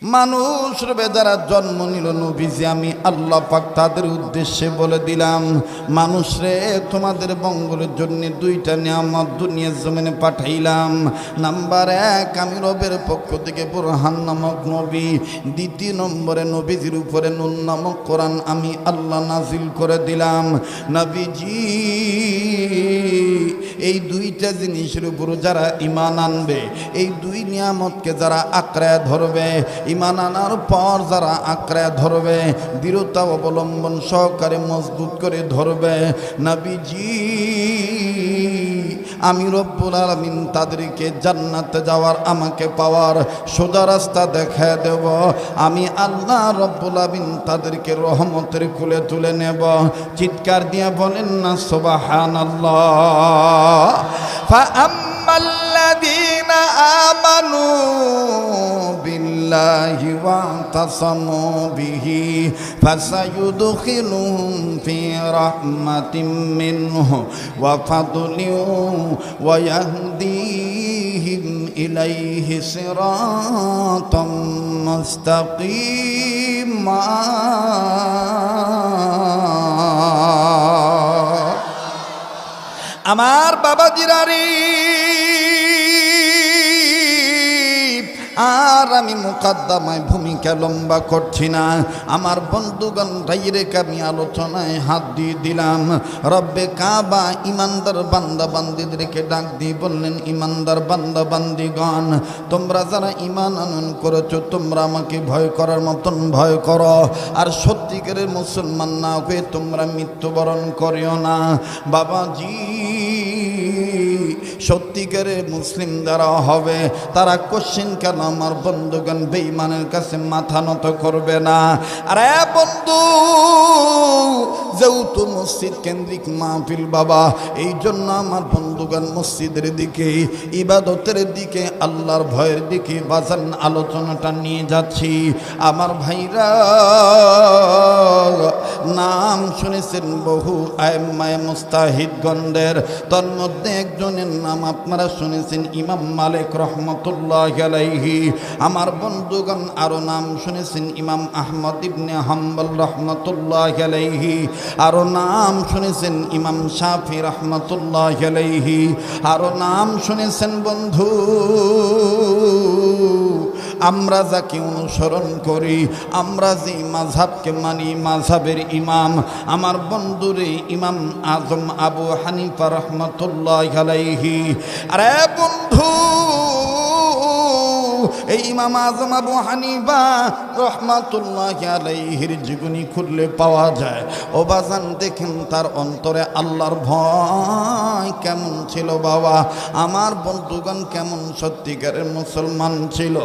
মানুষ রূপে যারা জন্ম নিল নবীজি আমি আল্লাহ পাক তাদের উদ্দেশ্যে বলে দিলাম, মানুষ রে তোমাদের মঙ্গলের জন্য দুইটা নিয়ামত দুনিয়ার জমিনে পাঠাইলাম। নাম্বার 1, আমি রবের পক্ষ থেকে বুরহান নামক নবী। দ্বিতীয় নম্বরে নবীজির উপরে নুন নামক কোরআন আমি আল্লাহ নাজিল করে দিলাম। নবীজি এই দুইটা জিনিসের উপর যারা ঈমান আনবে, এই দুই নিয়ামতকে যারা আঁকড়ায় ধরবে, ঈমান আনার পর যারা আঁকড়ায় ধরবে, দৃঢ়তা অবলম্বন সহকারে মজবুত করে ধরবে, নবীজি আমি রব্বুল আলামিন তাদেরকে জান্নাতে যাওয়ার আমাকে পাওয়ার সোজা রাস্তা দেখায় দেব। আমি আল্লাহ রব্বুল আলামিন তাদেরকে রহমতের কোলে তুলে নেব। চিৎকার দিয়ে বলেন না সুবহানাল্লাহ। ফাআম্মাল্লাযীনা আমানু বিল্লাহি ওয়াতাসামু বিহি ফাসায়ুদখিলুহুম ফি রাহমাতিম মিনহু ওয়া ফাদলিন ওয়া ইয়াহদিহিম ইলাইহি সিরাতাম মুস্তাকিমা। আমার বাবাজিরা রে, আর আমি মুকদ্দমায় ভূমিকা লম্বা করছি না। আমার বন্ধুগণ ডাইরেক্ট আমি আলোচনায় হাত দিয়ে দিলাম। রব্বে কাবা ইমানদার বান্দা বান্দিদেরকে ডাক দিয়ে বললেন, ইমানদার বান্দা বান্দিগণ, তোমরা যারা ঈমান আনয়ন করেছো তোমরা আমাকে ভয় করার মতন ভয় করো, আর সত্যিকারের মুসলমান না হয়ে তোমরা মৃত্যুবরণ করিও না। বাবাজি, সত্যিকারের মুসলিম যারা হবে তারা কোশ্চেন কেন আমার বন্ধুগণ বেঈমানের কাছে মাথা নত করবে না? আরে বন্ধু, যেহেতু মসজিদ কেন্দ্রিক মাহফিল বাবা, এই জন্য আমার বন্ধুগণ মসজিদের দিকে, ইবাদতের দিকে, আল্লাহর ভয়ের দিকে বাজান আলোচনাটা নিয়ে যাচ্ছি। আমার ভাইরা, নাম শুনেছেন বহু আইম্মায়ে মুস্তাহিদগণদের, তন্মধ্যে একজনের নাম আপনারা শুনেছেন ইমাম মালিক রহমতুল্লাহি আলাইহি। আমার বন্ধুগণ আরো নাম শুনেছেন ইমাম আহমদ ইবনে হাম্বল রহমতুল্লাহি আলাইহি, আরো নাম শুনেছেন ইমাম শাফি রহমতুল্লাহি আলাইহি, আরো নাম শুনেছেন বন্ধু আমরা যাকে অনুসরণ করি, আমরা যে মাযহাবকে মানি, মাযহাবের ইমাম আমার বন্ধুরে ইমাম আজম আবু হানিফা রহমতুল্লাহি আলাইহি। আরে বন্ধু, এই ইমাম আজম আবু হানিফা রহমাতুল্লাহি আলাইহির জীবনী খুললে পাওয়া যায়। ও বাজান, দেখেন তার অন্তরে আল্লাহর ভয় কেমন ছিল বাবা। আমার বন্ধুগণ কেমন সত্যিকারের মুসলমান ছিল,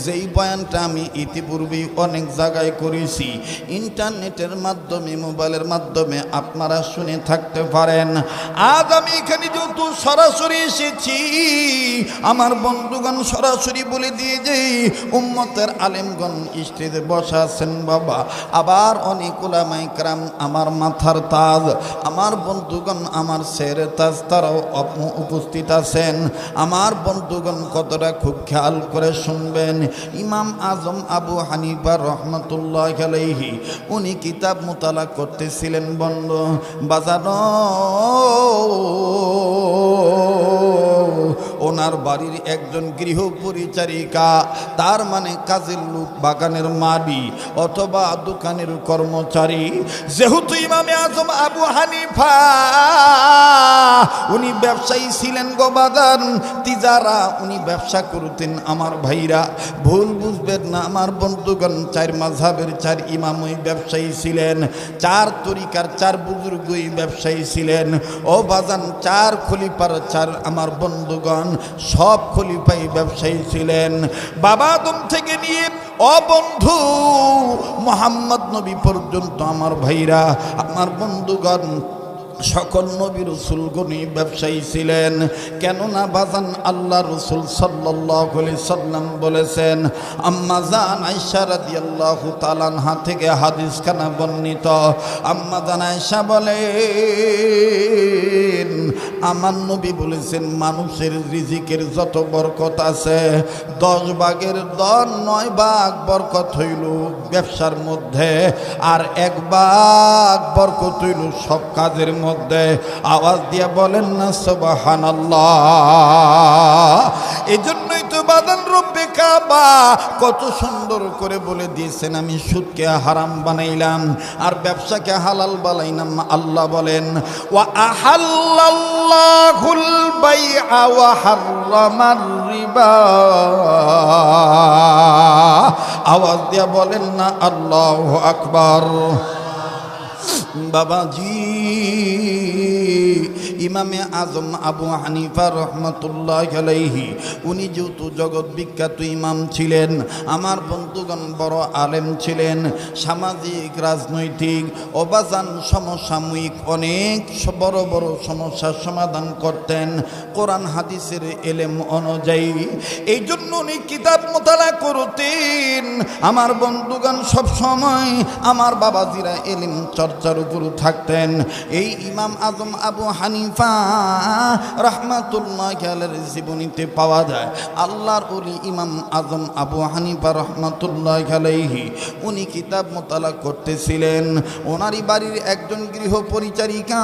যেই বয়ানটা আমি ইতিপূর্বেই অনেক জায়গায় করেছি, ইন্টারনেটের মাধ্যমে, মোবাইলের মাধ্যমে আপনারা শুনে থাকতে পারেন। আজ আমি এখানে যেহেতু সরাসরি এসেছি, আমার বন্ধুগণ সরাসরি বলে দিয়ে যে উম্মতের আলেমগণ স্টেজে বসা আছেন বাবা, আবার অনেক উলামায়ে কেরাম আমার মাথার তাজ, আমার বন্ধুগণ আমার সেরে তাজ, তারাও উপস্থিত আছেন। আমার বন্ধুগণ কথাটা খুব খেয়াল করে শুনবেন। ইমাম আজম আবু হানিফা রহমতুল্লাহি আলাইহি উনি কিতাব মুতালা করতেছিলেন বন্ধু বাজানো। ওনার বাড়ির একজন গৃহ পরিচারিকা, তার মানে কাজের লোক, বাগানের মালি অথবা দোকানের কর্মচারী, যেহেতু ইমামে আজম আবু হানিফা উনি ব্যবসায়ী ছিলেন গো বাজান, তিজারা উনি ব্যবসা করতেন। আমার ভাইরা ভুল বুঝবেন না, আমার বন্ধুগণ চার মাযহাবের চার ইমামই ব্যবসায়ী ছিলেন, চার তরিকার চার বুজুর্গই ব্যবসায়ী ছিলেন। ও বাজান, চার খলিফার চার আমার বন্ধুগণ সব খলিফাই ব্যবসায়ী ছিলেন। বাবা আদম থেকে নিয়ে ও বন্ধু মুহাম্মদ নবী পর্যন্ত আমার ভাইরা, আমার বন্ধুগণ সকল নবী রাসূলগণই ব্যবসায়ী ছিলেন। কেননা বাজান আল্লাহ রাসূল সাল্লাল্লাহু আলাইহি সাল্লাম বলেছেন, আম্মা জান আয়েশা রাদিয়াল্লাহু তাআলা আনহা থেকে হাদিস খানা বর্ণিত। আম্মা জান আয়েশা বলেন, আমার নবী বলেছেন, মানুষের রিজিকের যত বরকত আছে 10 ভাগের 9 ভাগ বরকত হইল ব্যবসার মধ্যে, আর 1 ভাগ বরকত হইল সব কাজের মধ্যে। আওয়াজ দিয়ে বলেন না সুবহানাল্লাহ। এজন্যই তো বাদান রব্বে কাবা কত সুন্দর করে বলে দিয়েছেন, আমি সুদকে হারাম বানাইলাম আর ব্যবসাকে হালাল বানাইলাম। আল্লাহ বলেন, ওয়া আহাল্লাল্লাহুল বাইআ ওয়া হাররামার রিবা। আওয়াজ দিয়ে বলেন না আল্লাহু আকবার। বাবাজি, ইমামে আজম আবু হানিফা রহমতুল্লাহ আলাইহি উনি যেহেতু জগৎ বিখ্যাত ইমাম ছিলেন, আমার বন্ধুগণ বড় আলেম ছিলেন, সামাজিক রাজনৈতিক অবাজান সমসাময়িক অনেক বড় বড় সমস্যার সমাধান করতেন কোরআন হাদিসের এলেম অনুযায়ী। এই জন্য উনি কিতাব মোতালা করতেন। আমার বন্ধুগণ সব সময় আমার বাবাজিরা এলিম চর্চার উপর থাকতেন। এই ইমাম আজম আবু হানিফা রহমাতুল্লাহি আলাইহির জীবনীতে পাওয়া যায়, আল্লাহর ওলি ইমাম আজম আবু হানিফা রহমাতুল্লাহি আলাইহি উনি কিতাব মোতালা করতেছিলেন। ওনারই বাড়ির একজন গৃহ পরিচারিকা,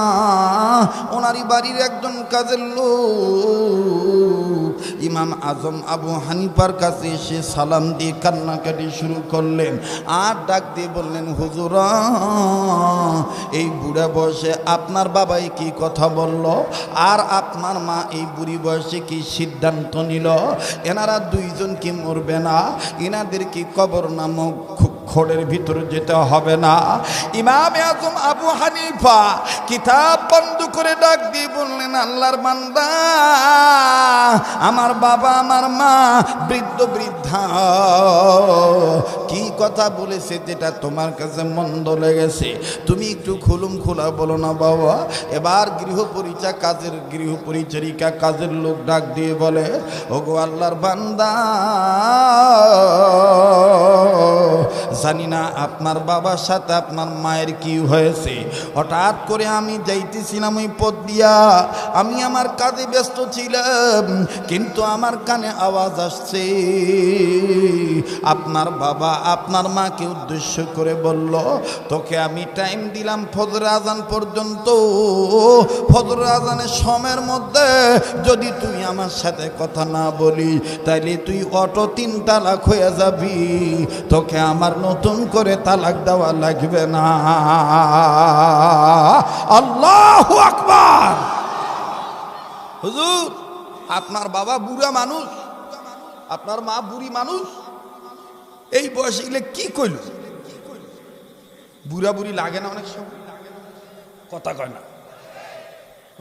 ওনারই বাড়ির একজন কাজের লোক ইমাম আজম আবু হানিফার কাছে এসে সালাম দিয়ে কান্নাকাটি শুরু করলেন, আর ডাক দিয়ে বললেন, হুজুর, এই বুড়া বয়সে আপনার বাবাই কি কথা বলল, আর আপনার মা এই বুড়ি বয়সে কি সিদ্ধান্ত নিল, এনারা দুইজন কি মরবে না, এনাদের কি কবর নামক খোড়ের ভিতরে যেতে হবে না? ইমাম আজম আবু হানিফা কিতাব বন্ধ করে ডাক দিয়ে বললেন, আল্লাহর বান্দা, আমার বাবা আমার মা বৃদ্ধ বৃদ্ধা কি কথা বলেছে যেটা তোমার কাছে মন্দ লেগেছে, তুমি একটু খুলুম খোলা বলো না বাবা। এবার গৃহ পরিচারিকা কাজের লোক ডাক দিয়ে বলে, ওগো আল্লাহর বান্দা, জানি না আপনার বাবার সাথে আপনার মায়ের কি হয়েছে, হঠাৎ করে আমি যাইতেছিলাম ওই পথ দিয়া, আমি আমার কাজে ব্যস্ত ছিলাম, কিন্তু আমার কানে আওয়াজ আসছে আপনার বাবা আপনার মাকে উদ্দেশ্য করে বলল, তোকে আমি টাইম দিলাম ফজর আজান পর্যন্ত, ফজর আজানের সময়ের মধ্যে যদি তুই আমার সাথে কথা না বলি তাইলে তুই অটো 3 তালাক হয়ে যাবি, তোকে আমার নতুন করে তালাক দেওয়া লাগবে না। আল্লাহু আকবার। হুজুর, আপনার বাবা বুড়া মানুষ, আপনার মা বুড়ি মানুষ, এই বয়সে গেলে কি কইল? বুড়া বুড়ি লাগে না অনেক সময়? কথা কয় না।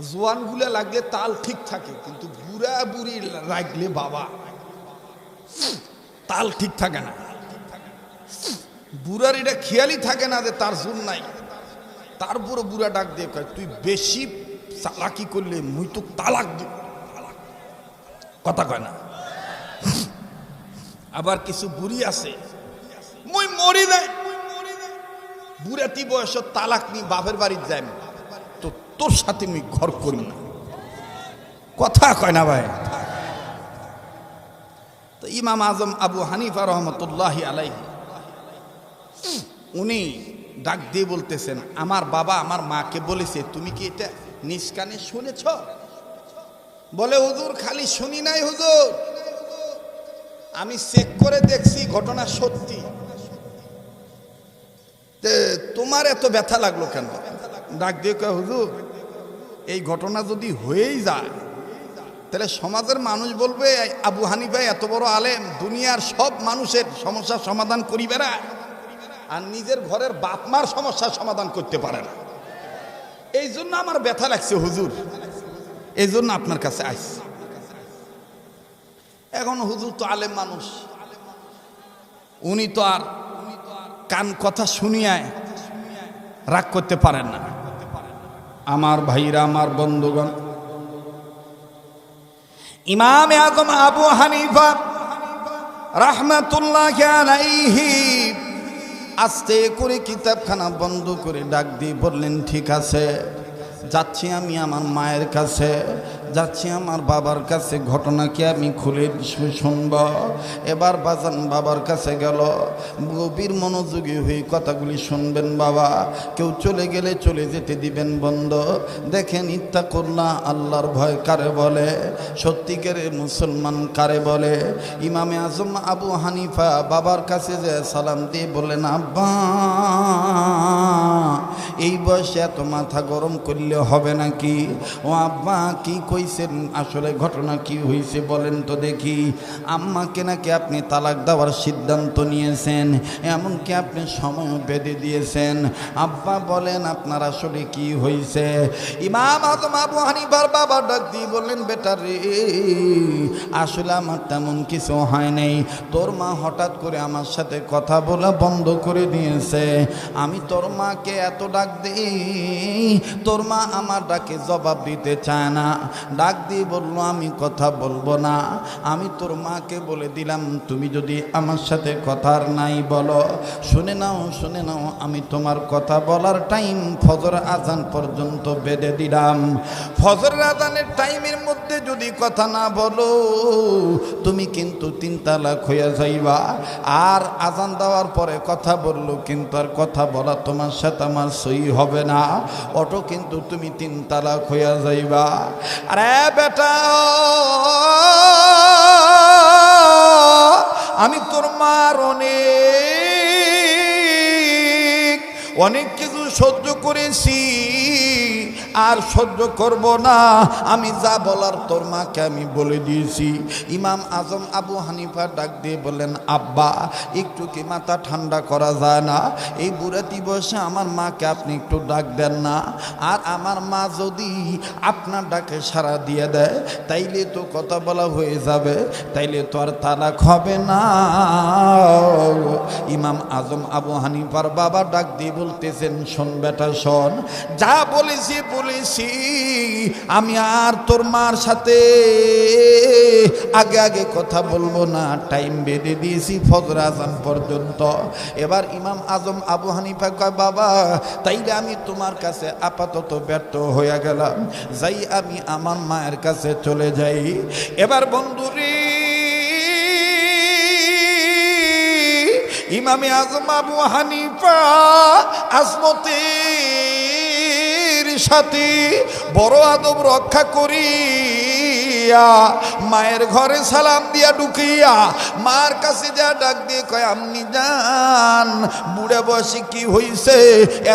জোয়ান গুলা লাগলে তাল ঠিক থাকে, কিন্তু বুড়া বুড়ি লাগলে বাবা তাল ঠিক থাকে না। বুড়ার এটা খেয়ালই থাকে না যে তার জোর নাই, তারপরে বুড়া ডাক দিয়ে কয়, তুই বেশি চালাকি করলে মুই তো তালাক দিব। কথা কয় না। আবার কিছু বুড়ি আছে, মুই মরি নাই, বুড়াতি বয়স তালাক নি বাপের বাড়ি যাই, তো তোর সাথে মুই ঘর করি না। কথা কয় না ভাই। তো ইমাম আজম আবু হানিফা রহমতুল্লাহি আলাইহি উনি ডাক দিয়ে বলতেছেন, আমার বাবা আমার মাকে বলেছে, তুমি কি এটা নিজ কানে শুনেছ? বলে, হুজুর খালি শুনি নাই হুজুর, আমি চেক করে দেখছি ঘটনা সত্যি। তোমার এত ব্যথা লাগলো কেন? ডাক দিয়ে কয়, হুজুর এই ঘটনা যদি হয়েই যায় তাহলে সমাজের মানুষ বলবে আবু হানিফা এত বড় আলেম, দুনিয়ার সব মানুষের সমস্যার সমাধান করি বেড়ায়, আর নিজের ঘরের বাপ মার সমস্যার সমাধান করতে পারে না। এই জন্য আমার ব্যথা লাগছে হুজুর, এই জন্য আপনার কাছে আইছি। এখন হুজুর তো আলেম মানুষ, উনি তো আর কান কথা শুনিয়ায় রাগ করতে পারেন না। আমার ভাইরা, আমার বন্ধুগণ, ইমাম আজম আবু হানিফা রাহমাতুল্লাহি আলাইহি আস্তে করে কিতাবখানা বন্ধ করে ডাক দিয়ে বললেন, ঠিক আছে, যাচ্ছি আমি আমার মায়ের কাছে, যাচ্ছি আমার বাবার কাছে, ঘটনা কি আমি খুলে শুনব। এবার বাজান বাবার কাছে গেল, গভীর মনোযোগী হয়ে কথাগুলি শুনবেন বাবা, কেউ চলে গেলে চলে যেতে দিবেন বন্ধ। দেখেন, ইত্তাকুল্লাহ, আল্লাহর ভয় কারে বলে, সত্যিকারের মুসলমান কারে বলে। ইমামে আজম আবু হানিফা বাবার কাছে যে সালাম দিয়ে বললেন, আব্বা, এই বয়সে এত মাথা গরম করলে হবে নাকি? ও আব্বা, কি কইছেন? আসলে ঘটনা কি হয়েছে বলেন তো দেখি। আম্মাকে নাকি আপনি তালাক দেওয়ার সিদ্ধান্ত নিয়েছেন, এমনকি আপনি সময়ও বেঁধে দিয়েছেন। আব্বা বলেন, আপনার আসলে কি হয়েছে? ইমাম আজম আবু হানিফার বাবা ডাক দিয়ে বললেন, বেটা রে, আসলে আমার তেমন কিছু হয় নাই। তোর মা হঠাৎ করে আমার সাথে কথা বলা বন্ধ করে দিয়েছে। আমি তোর মাকে এত ডাক দিই, তোর মা আমার ডাকে জবাব দিতে চায় না। ডাক দিয়ে বললো, আমি কথা বলবো না। আমি তোর মাকে বলে দিলাম, তুমি যদি আমার সাথে কথা নাই বলো, শুনে নাও, শুনে নাও, আমি তোমার কথা বলার টাইম ফজর আজান পর্যন্ত বেঁধে দিলাম। ফজরের আজানের টাইমের মধ্যে যদি কথা না বলো, তুমি কিন্তু 3 তালাক হইয়া যাইবা। আর আজান দেওয়ার পরে কথা বললো, কিন্তু আর কথা বলা তোমার সাথে আমার সই হবে না, অটো কিন্তু তুমি 3 তালাক হইয়া যাইবা। আরে বেটা, আমি তোর মার অনেক কিছু সহ্য করেছি, আর সহ্য করব না। আমি যা বলার তোর মাকে আমি বলে দিয়েছি। ইমাম আজম আবু হানিফা ডাক দিয়ে বললেন, আব্বা, একটু কি মাথা ঠান্ডা করা যায় না? এই বুড়াতি বয়সে আমার মাকে আপনি একটু ডাক দেন না। আর আমার মা যদি আপনার ডাকে সাড়া দিয়ে দেয়, তাইলে তো কথা বলা হয়ে যাবে, তাইলে তো আর তালাক হবে না। ইমাম আজম আবু হানিফার বাবা ডাক দিয়ে বলতেছেন, শোন বেটা, শোন, যা বলেছি বলেছি, আমি আর তোর মার সাথে আগে আগে কথা বলবো না, টাইম বেঁধে দিয়েছি ফজর আজান পর্যন্ত। এবার ইমাম আজম আবু হানিফা কয়, বাবা, তাইলে আমি তোমার কাছে আপাতত ব্যর্থ হয়ে গেলাম, যাই আমি আমার মায়ের কাছে চলে যাই। এবার বন্ধুরে, ইমামে আজম আবু হানিফা আজমতের সাথে বড় আদব রক্ষা করিয়া মায়ের ঘরে সালাম দিয়া ঢুকিয়া মার কাছে যা ডাক দিয়ে কয়, আপনি যান, বুড়ে বয়সে কি হইছে,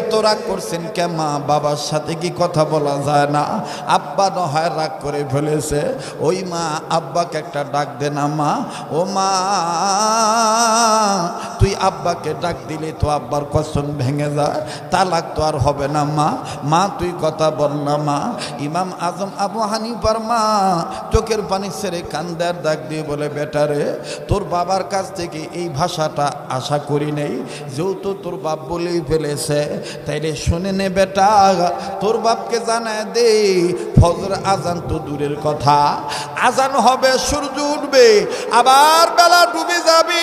এত রাগ করছেন কে মা? বাবার সাথে কি কথা বলা যায় না? আব্বা না হয় রাগ করে ফেলেছে, ওই মা আব্বাকে একটা ডাক দে না মা। ও মা, তুই আব্বাকে ডাক দিলে তো আব্বার কসম ভেঙে যায়, তালাক তো আর হবে না মা। মা, তুই কথা বল না মা। ইমাম আজম আবু হানিফার মা চোখের পানি ছেড়ে কান্দার ডাক দিয়ে বলে, বেটারে, তোর বাবার কাছ থেকে এই ভাষাটা আশা করি নেই, যেহেতু তোর বাপ বলেই ফেলেছে, তাইলে শুনে নে বেটা, তোর বাপকে জানায় দে, ফজর আজান তো দূরের কথা, আজান হবে, সূর্য উঠবে, আবার বেলা ডুবে যাবে,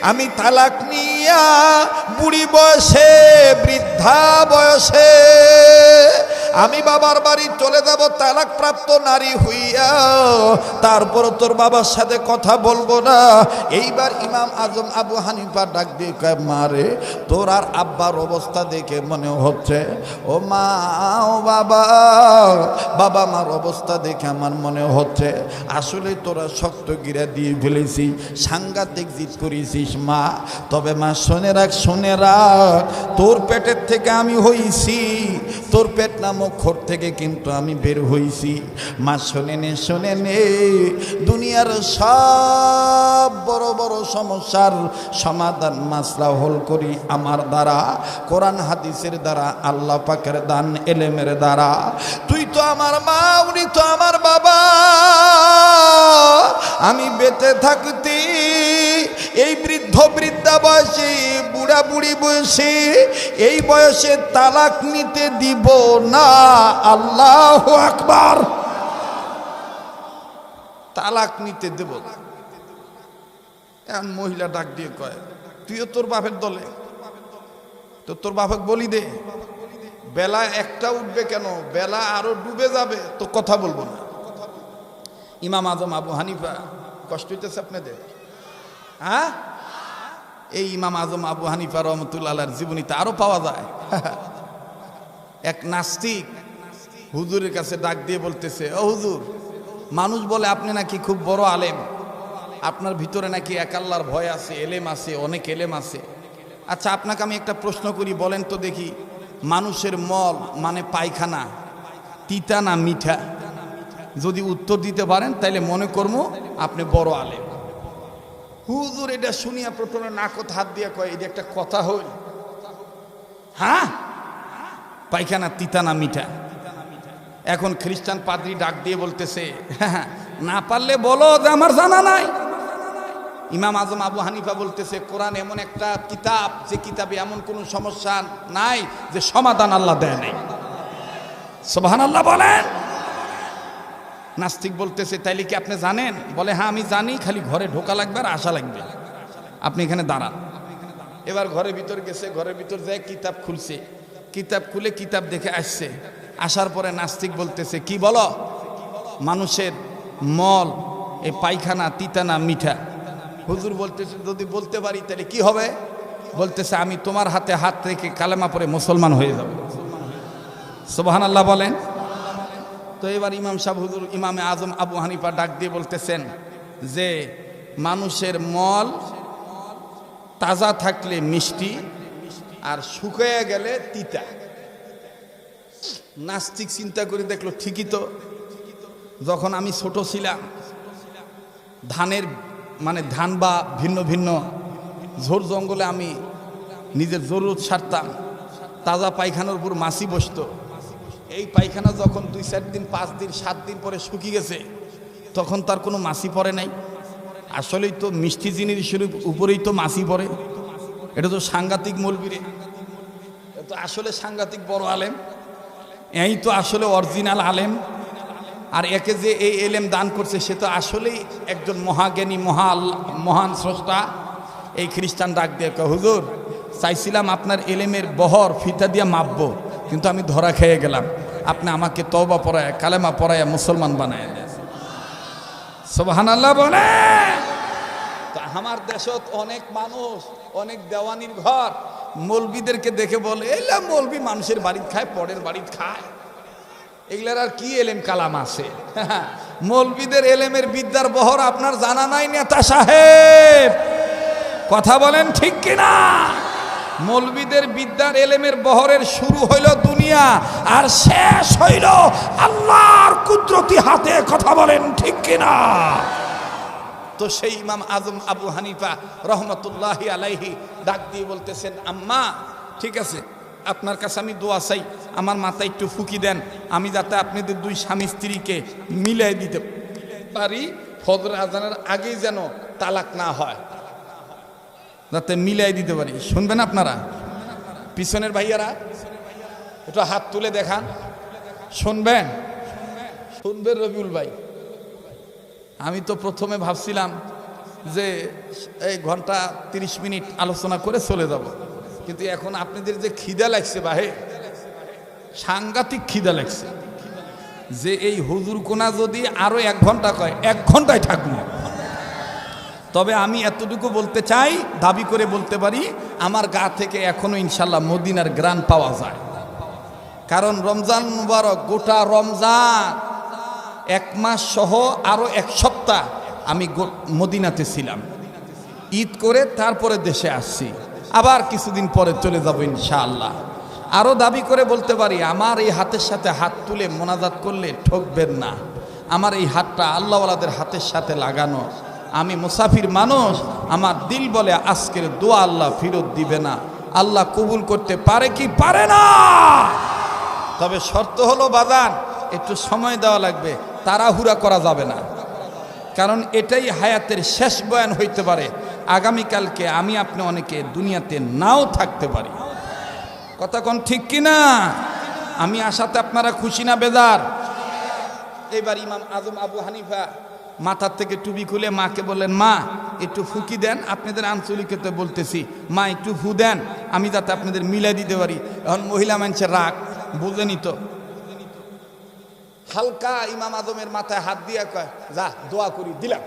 আমি তালাক নিয়া বুড়ি বয়সে, বৃদ্ধা বয়সে আমি বাবার বাড়ি চলে যাব, তালাক প্রাপ্ত নারী হইয়া, তারপর তোর বাবার সাথে কথা বলবো না। এইবার ইমাম আজম আবু হানিফা ডাক দিয়ে কয়, মারে, তোর আর আব্বার অবস্থা দেখে মনে হচ্ছে, ও মা, ও বাবা, বাবা মার অবস্থা দেখে আমার মনে হচ্ছে আসলে তোরা শক্ত গিরা দিয়ে ফেলেছি, সাংঘাতিক জিদ করেছিস মা। তবে মা, শুনে রাখ, শুনে রাখ, তোর পেটের থেকে আমি হইছি, তোর পেট নামক ঘর থেকে কিন্তু আমি বের হইছি। মা, শুনে নে, শুনে নে, দুনিয়ার সব বড় বড় সমস্যার সমাধান মাসলা হল করি আমার দ্বারা, কোরআন হাদিসের দ্বারা, আল্লাহ পাকের দান এলেমের দ্বারা। তুই তো আমার মা, উনি তো আমার বাবা। আমি বেঁচে থাকতে এই বৃদ্ধ বৃদ্ধা বয়সে, বুড়া বুড়ি বয়সে, এই বয়সে তালাক নিতে দিব না। আল্লাহু আকবার। তালাক নিতে দেব না। এখন মহিলা ডাক দিয়ে কয়, তুইও তোর বাপের দলে, তো তোর বাপক বলি দে, বেলা একটা উঠবে কেন, বেলা আরো ডুবে যাবে, তো কথা বলবো না। ইমাম আজম আবু হানিফা, কষ্ট হইতেছে আপনাদের? হ্যাঁ, এই ইমাম আজম আবু হানিফা রহমতুল্লাহ আলাইহির জীবনীতে আরো পাওয়া যায়। এক নাস্তিক হুজুরের কাছে ডাক দিয়ে বলতেছে, ও হুজুর, মানুষ বলে আপনি নাকি খুব বড় আলেম, আপনার ভিতরে নাকি এক আল্লাহর ভয় আছে, এলেম আছে, অনেক এলেম আছে। আচ্ছা, আপনাকে আমি একটা প্রশ্ন করি, বলেন তো দেখি, মানুষের মল মানে পায়খানা তিতা না মিঠা? যদি উত্তর দিতে পারেন তাহলে মনে করবো আপনি বড় আলেম। হুজুর এটা শুনিয়া প্রথমে নাকত হাত দিয়ে কয়, এটা একটা কথা হইল? হ্যাঁ, পায়খানা তিতা না মিঠা? এখন খ্রিস্টান পাদ্রী ডাক দিয়ে বলতেছে, না পারলে বলো যে আমার জানা নাই। ইমাম আজম আবু হানিফা বলতেছে, কোরআন এমন একটা কিতাব, যে কিতাবে এমন কোনো সমস্যা নাই যে সমাধান আল্লাহ দেয় নাই। সুবহানাল্লাহ বলেন। নাস্তিক বলতেছে, তাইলে কি আপনি জানেন? বলে, হ্যাঁ আমি জানি, খালি ঘরে ঢোকা লাগবে আর আসা লাগবে, আপনি এখানে দাঁড়ান। এবার ঘরের ভিতর গেছে, ঘরের ভিতর যায় কিতাব খুলছে, কিতাব খুলে কিতাব দেখে আসছে। আসার পরে নাস্তিক বলতেছে, কি বলো, মানুষের মল এই পায়খানা তিতা না মিঠা? হুজুর বলতেছে, যদি বলতে পারি তাহলে কি হবে? বলতেছে, আমি তোমার হাতে হাত রেখে কালেমা পড়ে মুসলমান হয়ে যাব। সুবহানাল্লাহ বলেন। তো এবার ইমাম সাহেব হুজুর ইমামে আজম আবু হানিফা ডাক দিয়ে বলতেছেন যে মানুষের মল তাজা থাকলে মিষ্টি আর শুকিয়ে গেলে তিতা। নাস্তিক চিন্তা করে দেখলো, ঠিকই তো, যখন আমি ছোট ছিলাম ধানের মানে ধান বা ভিন্ন ভিন্ন ঝোর জঙ্গলে আমি নিজের জরুরত সারতাম, তাজা পায়খানার উপর মাছি বসতো। এই পায়খানা যখন 2-4 দিন 5 দিন 7 দিন পরে শুকিয়ে গেছে, তখন তার কোনো মাছি পড়ে নাই। আসলেই তো মিষ্টি জিনিসের উপরেই তো মাছি পড়ে। এটা তো সাংঘাতিক মৌলবীরে, এটা তো আসলে সাংঘাতিক বড় আলেম, এই তো আসলে অরিজিনাল আলেম। আর একে যে এই এলেম দান করছে সে তো আসলেই একজন মহাজ্ঞানী, মহান স্রষ্টা। এই খ্রিস্টান ডাক দিয়ে কয়, হুজুর চাইছিলাম আপনার এলেমের বহর ফিতা দিয়ে মাপবো, কিন্তু আমি ধরা খেয়ে গেলাম। আপনি আমাকে তওবা পড়ায় কালেমা পড়ায় মুসলমান বানায় দেন। সুবহানাল্লাহ বলে। তো আমার দেশত অনেক মানুষ, অনেক দেওয়ানির ঘর মৌলবীদেরকে দেখে বলে, এলা মৌলবী মানুষের বাড়িতে খায়, পরের বাড়িতে খায়, এগুলার আর কি এলেম কালাম আছে? মৌলবীদের এলেমের বিদ্যার বহর আপনার জানা নাই নেতা সাহেব, কথা বলেন ঠিক কিনা? মৌলবীদের বিদ্যার এলেমের বহরের শুরু হইল দুনিয়া আর শেষ হইল আল্লাহর কুদরতি হাতে, কথা বলেন ঠিক কিনা? তো সেই ইমাম আজম আবু হানিফা রহমতুল্লাহি আলাইহি ডাক দিয়ে বলতেছেন, আম্মা ঠিক আছে, আপনার কাছে আমি দোয়া চাই, আমার মাথায় একটু ফুকি দেন, আমি যাতে আপনাদের 2 স্বামী স্ত্রীকে মিলাই দিতে পারি, ফজর আজানের আগেই যেন তালাক না হয়, যাতে মিলাই দিতে পারি। শুনবেন আপনারা? পিছনের ভাইয়ারা একটু হাত তুলে দেখান, শুনবেন? শুনবেন রবিউল ভাই? আমি তো প্রথমে ভাবছিলাম যে এই ঘন্টা 30 মিনিট আলোচনা করে চলে যাব, কিন্তু এখন আপনাদের যে খিদা লাগছে ভাই, সাংঘাতিক খিদা লাগছে, যে এই হুজুর কোনা যদি আরো 1 ঘন্টা কয় 1 ঘন্টায় থাকবো। তবে আমি এতটুকু বলতে চাই, দাবি করে বলতে পারি, আমার গা থেকে এখনো ইনশাল্লাহ মদিনার গ্রান পাওয়া যায়। কারণ রমজান মুবারক, গোটা রমজান 1 মাস সহ আরো 1 সপ্তাহ আমি মদিনাতে ছিলাম। ঈদ করে তারপরে দেশে আসছি, আবার কিছুদিন পরে চলে যাব ইনশাআল্লাহ। আরো দাবি করে বলতে পারি, আমার এই হাতের সাথে হাত তুলে মোনাজাত করলে ঠকবেন না। আমার এই হাতটা আল্লাহওয়ালাদের হাতের সাথে লাগানো। আমি মুসাফির মানুষ, আমার দিল বলে আজকের দোয়া আল্লাহ ফেরত দিবে না। আল্লাহ কবুল করতে পারে কি পারে না? তবে শর্ত হলো বাজান, একটু সময় দেওয়া লাগবে, তাড়াহুড়া করা যাবে না। কারণ এটাই হায়াতের শেষ বয়ান হইতে পারে। আগামীকালকে আমি আপনি অনেকে দুনিয়াতে নাও থাকতে পারি। কথা কোন ঠিক কিনা? আমি আশাতে আপনারা খুশি না বেজার? এবার ইমাম আজম আবু হানিফা মাথার থেকে টুপি খুলে মাকে বললেন, মা একটু ফুকি দেন, আপনাদের আঞ্চলিকতে বলতেছি, মা একটু ফু দেন, আমি যাতে আপনাদের মিলাই দিতে পারি। এখন মহিলা মানুষের রাগ বুঝলেনি তো, হালকা ইমাম আজমের মাথায় হাত দিয়া কয়, যা দোয়া করি দিলাম।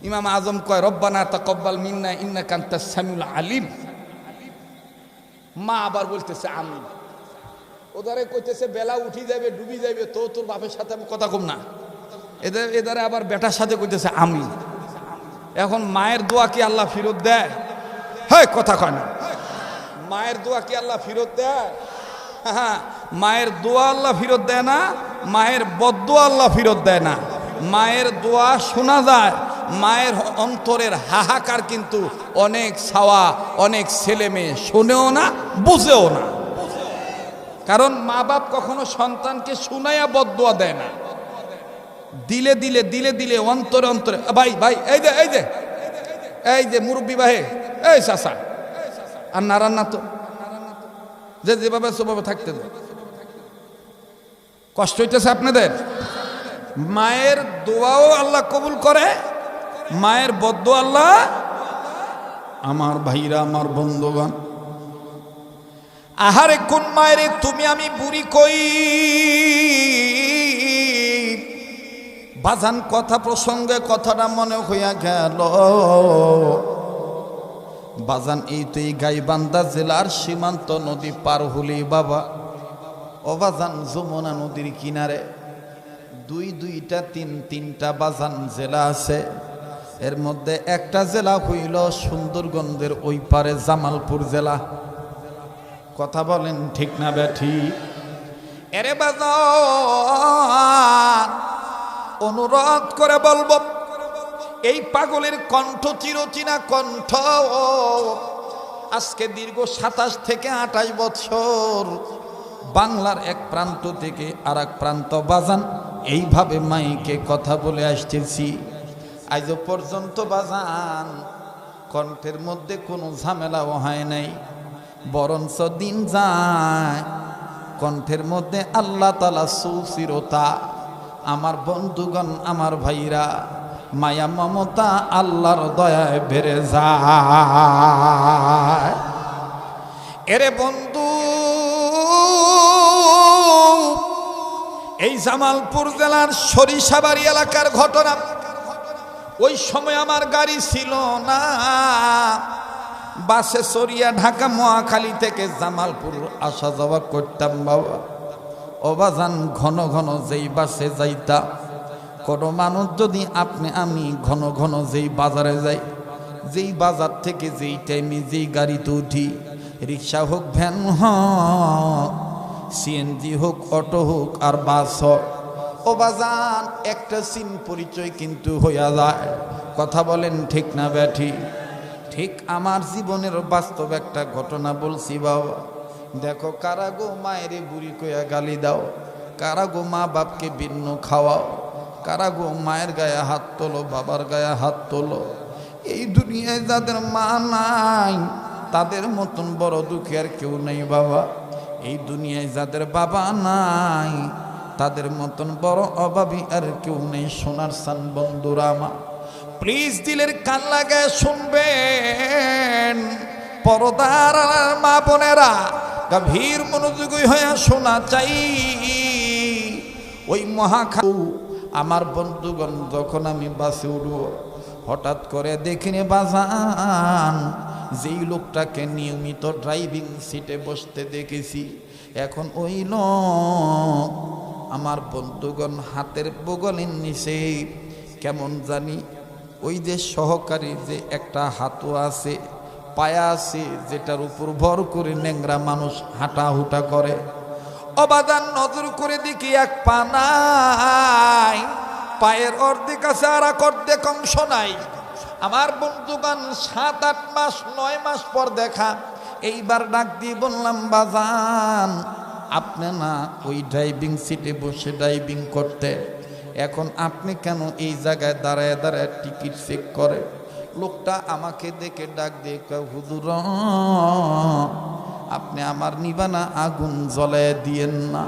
ইমাম আজম কয়, রব্বানা তাকাব্বাল মিন্না ইন্নাকা আনতাস সামিউল আলিম। মা আবার বলতেছে আমিন। ওদারে কইতেছে বেলা উঠি যাবে, ডুবি যাবে, তো তোর বাপের সাথে আমি কথা কম না। এদারে আবার বেটার সাথে কইতেছে আমিন। এখন মায়ের দোয়া কি আল্লাহ ফিরত দেয়? হ্যাঁ, কথা কয় না। মায়ের দোয়া কি আল্লাহ ফিরত দেয়? হ্যাঁ, মায়ের দোয়া আল্লাহ ফিরত দেয় না, মায়ের বদদোয়া আল্লাহ ফিরত দেয় না। মায়ের দোয়া শোনা যায়, মায়ের অন্তরের হাহাকার কিন্তু অনেক ছাওয়া, অনেক ছেলে মেয়ে শোনেও না, বুঝেও না। কারণ মা বাপ কখনো সন্তানকে শুনাইয়া বদদোয়া দেয় না, দিলে দিলে দিলে দিলে অন্তরে অন্তরে। ভাই ভাই এই যে এই যে এই যে মুরব্বী ভাই, এই চাচা আর নারান না তো, যে যেভাবে সেভাবে থাকতে দেয়। কষ্ট হইতেছে আপনাদের? মায়ের দোয়াও আল্লাহ কবুল করে, মায়ের বদদোয়া আল্লাহ। আমার ভাইরা, আমার বন্ধুগণ, আহারে কোন মায়েরে তুমি আমি বুড়ি কই। বাজান কথা প্রসঙ্গে কথাটা মনে হইয়া গেল। বাজান এই তো এই গাইবান্ধা জেলার সীমান্ত নদী পার হলি বাবা, ও বাজান যমুনা নদীর কিনারে দুইটা তিনটা বাজান জেলা আছে। এর মধ্যে একটা জেলা হইল সুন্দরগঞ্জের ওই পারে জামালপুর জেলা। কথা বলেন ঠিক না ব্যাঠি? এরে বাজান, অনুরোধ করে বলবো, এই পাগলের কণ্ঠ চিরচেনা কণ্ঠ। আজকে দীর্ঘ 27 থেকে 28 বছর বাংলার এক প্রান্ত থেকে আর এক প্রান্ত বাজান এইভাবে মাইকে কথা বলে আসতেছি। আজ পর্যন্ত বাজান কণ্ঠের মধ্যে কোনো ঝামেলাও হয় নাই, বরঞ্চ দিন যায় কণ্ঠের মধ্যে আল্লাহ তাআলা সুস্থিরতা। আমার বন্ধুগণ, আমার ভাইরা, মায়া মমতা আল্লাহর দয়ায় বেড়ে যায়। এরে বন্ধু, এই জামালপুর জেলার সরিষাবাড়ি এলাকার ঘটনা। ওই সময় আমার গাড়ি ছিল না, বাসে চড়িয়া ঢাকা মহাখালী থেকে জামালপুর আসা যাওয়া করতাম বাবা। ও বাজান, ঘন ঘন যেই বাসে যাইতাম, কোনো মানুষ যদি আপনি আমি ঘন ঘন যেই বাজারে যাই, যেই বাজার থেকে যেই টাইমে যেই গাড়িতে উঠি, রিক্সা হোক, ভ্যান হোক, সিএনজি হোক, অটো হোক আর বাস হোক, ও বাজান একটা সিন পরিচয় কিন্তু হইয়া যায়। কথা বলেন ঠিক না ব্যাঠি? ঠিক আমার জীবনের বাস্তব একটা ঘটনা বলছি বাবা। দেখো, কারা গো মায়েরে বুড়ি কইয়া গালি দাও, কারা গো মা বাপকে ভিন্ন খাওয়াও, কারা গো মায়ের গায়ে হাত তোলো, বাবার গায়ে হাত তোলো। এই দুনিয়ায় যাদের মা নাই তাদের মতন বড় দুঃখী আর কেউ নেই বাবা। এই দুনিয়ায় যাদের বাবা নাই তাদের মতন বড় অভাবী আর কেউ নেই। সোনার সান বন্ধুরা আমার, প্লিজ দিলের কান লাগায় শুনবেন, পরদার মা বোনেরা গভীর মনোযোগী হয়ে শোনা চাই। ওই মহাখাউ আমার বন্ধুগণ, যখন আমি বাসে উঠব, হঠাৎ করে দেখিনি বাজান যেই লোকটাকে নিয়মিত ড্রাইভিং সিটে বসতে দেখেছি, এখন ওই লোক আমার বন্ধুগণ হাতের বগলের নিচে কেমন জানি ওই যে সহকারী যে একটা হাতও আছে, পায়া আছে, যেটার উপর ভর করে ন্যাংরা মানুষ হাঁটাহুটা করে। অবাদান নজর করে দেখি এক পা নাই, পায়ের অর্ধেক আছে আর এক অর্ধেক অংশ নাই। আমার বন্ধুগণ 7-8 মাস 9 মাস পর দেখা। এইবার ডাক দিয়ে বললাম, বাজান আপনি না ওই ড্রাইভিং সিটে বসে ড্রাইভিং করতে, এখন আপনি কেন এই জায়গায় দাঁড়ায় দাঁড়ায় টিকিট চেক করে? লোকটা আমাকে দেখে ডাক দিয়ে কয়, হুজুর আপনি আমার নিবানা আগুন জ্বলায় দিয়েন না।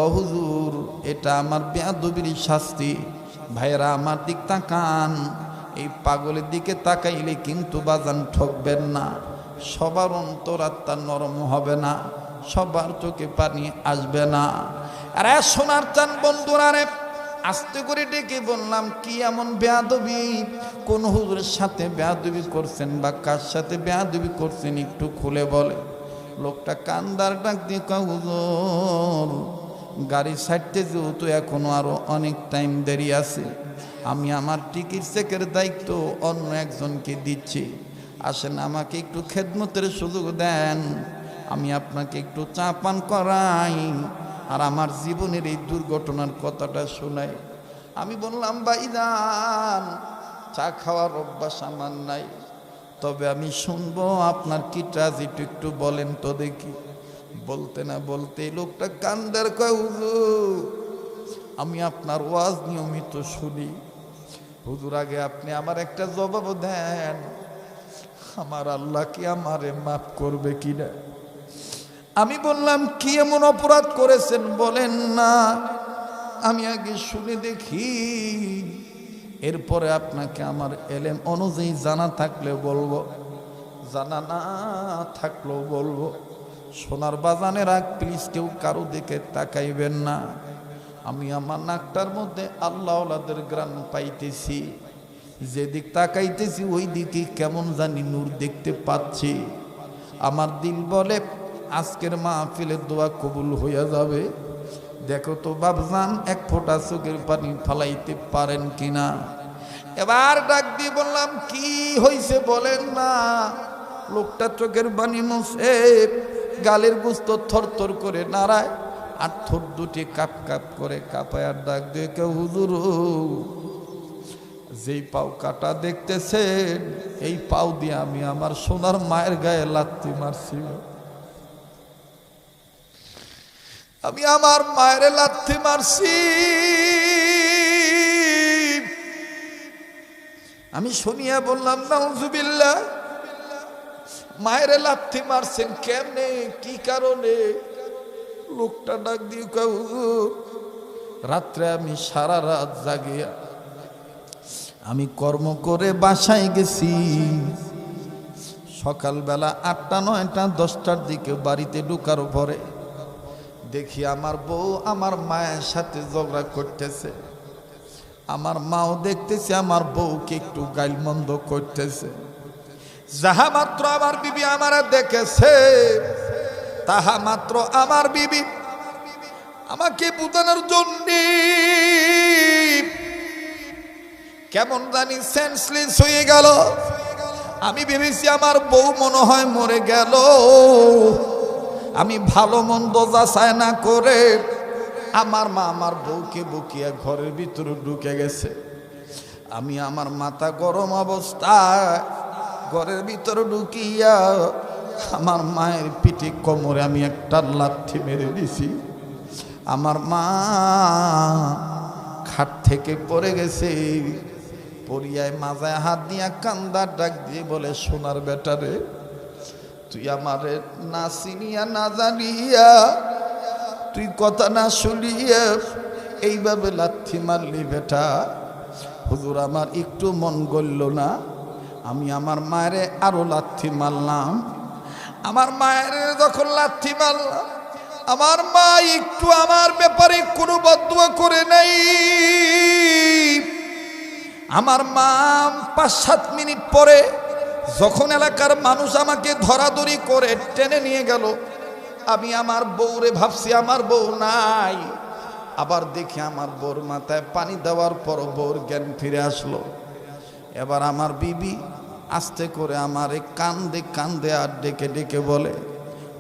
ও হুজুর, এটা আমার বেয়াদবির শাস্তি। ভাইরা আমার দিক তাকান, এই পাগলের দিকে তাকাইলে কিন্তু বাজান ঠকবেন না। সবার অন্তরাত্মা নরম হবে না, সবার চোখে পানি আসবে না। আরে সোনার চান বন্ধুরা রে, আস্তে করে ডেকে বললাম, কি এমন বেয়াদবি? কোন হুজুরের সাথে বেয়াদবি করছেন বা কার সাথে বেয়াদবি করছেন একটু খুলে বলে। লোকটা কান্দার ডাক দিয়ে কয়, হুজুর গাড়ি ছাড়তে যেহেতু এখনো আরো অনেক টাইম দেরি আছে, আমি আমার টিকিট চেকের দায়িত্ব অন্য একজনকে দিচ্ছি। আসেন আমাকে একটু খেদমতের সুযোগ দেন, আমি আপনাকে একটু চা পান করাই আর আমার জীবনের এই দুর্ঘটনার কথাটা শোনাই। আমি বললাম, ভাইজান চা খাওয়ার অভ্যাস আমার নাই, তবে আমি শুনবো আপনার কি ট্র্যাজেডি একটু বলেন তো দেখি। বলতে না বলতে লোকটা কান্দার কয়, হুজুর আমি আপনার ওয়াজ নিয়মিত শুনি, হুজুর আগে আপনি আমার একটা জবাব দেন, আমার আল্লাহ কি আমারে মাফ করবে কিনা? আমি বললাম, কি এমন অপরাধ করেছেন বলেন না, আমি আগে শুনে দেখি, এরপরে আপনাকে আমার এলেম অনুযায়ী জানা থাকলে বলবো, জানা না থাকলেও বলবো। সোনার বাজানের আগ প্লিজ কেউ কারো দিকে তাকাইবেন না। আমি আমার নাকটার মধ্যে আল্লাহওয়ালাদের গ্রান পাইতেছি, যেদিক তাকাইতেছি ওই দিকে কেমন জানি নূর দেখতে পাচ্ছি। আমার দিল বলে আজকের মাহফিলের দোয়া কবুল হইয়া যাবে। দেখো তো বাবজান এক ফোঁটা চোখের পানি ফালাইতে পারেন কিনা। এবার ডাক দিয়ে বললাম, কি হইছে বলেন না। লোকটা চোখের পানি মুছে গালের গোস্ত থরথর করে নাড়ায় আর ঠোঁট দুটি কাপ কাপ করে কাঁপায় আর ডাক দিয়ে কেউ, হুজুর যেই পাও কাটা দেখতেছেন এই পাও দিয়ে আমি আমার সোনার মায়ের গায়ে লাথি মারছি, আমি আমার মায়ের লাথি মারছি। আমি শুনিয়া বললাম, নাউজুবিল্লাহ, মায়ের লাথি মারছেন কেমনে, কি কারণে? লোকটা ডাক দিয়ে কয়, হুজুর রাত্রে আমি সারা রাত জাগিয়া আমি কর্ম করে বাসায় গেছি, সকালবেলা 8টা 9টা 10টার দিকে বাড়িতে ঢুকার পরে দেখি আমার বউ আমার মায়ের সাথে ঝগড়া করতেছে। আমার মাও দেখতেছে আমার বউকে একটু গাইলমন্দ করতেছে। যাহা মাত্র আমার বিবি আমারা দেখেছে, তাহা মাত্র আমার বিবি আমাকে বুঝানোর জন্য কেমন জানি সেন্সলেস হয়ে গেল। আমি ভেবেছি আমার বউ মনে হয় মরে গেল। আমি ভালো মন্দ যাচাই না করে আমার মা আমার বউকে বকিয়া ঘরের ভিতরে ঢুকে গেছে। আমি আমার মাথা গরম অবস্থায় ঘরের ভিতরে ঢুকিয়া আমার মায়ের পিঠে কোমরে আমি একটা লাথি মেরে দিছি। আমার মা খাট থেকে পড়ে গেছে, পড়িয়ায় মাজায় হাত দিয়া কান্দার ডাক দিয়ে বলে, সোনার বেটারে তুই আমারে না চিনিয়া না জানিয়া তুই কথা না শুনিয়া এইভাবে লাথি মারলি বেটা। হুজুর আমার একটু মন গড়ল না, আমি আমার মায়েরে আরো লাথি মারলাম। আমার মায়ের যখন লাথি মারলাম, আমার মা একটু আমার ব্যাপারে কোনো বদদুয়া করে নাই। আমার মা 5-7 মিনিট পরে যখন এলাকার মানুষ আমাকে ধরাধরি করে টেনে নিয়ে গেল, আমি আমার বউরে ভাবছি আমার বউ নাই। আবার দেখি আমার বউর মাথায় পানি দেওয়ার পর বউর জ্ঞান ফিরে আসলো। এবার আমার বিবি আস্তে করে আমারে কান্দে কান্দে আর ডেকে ডেকে বলে,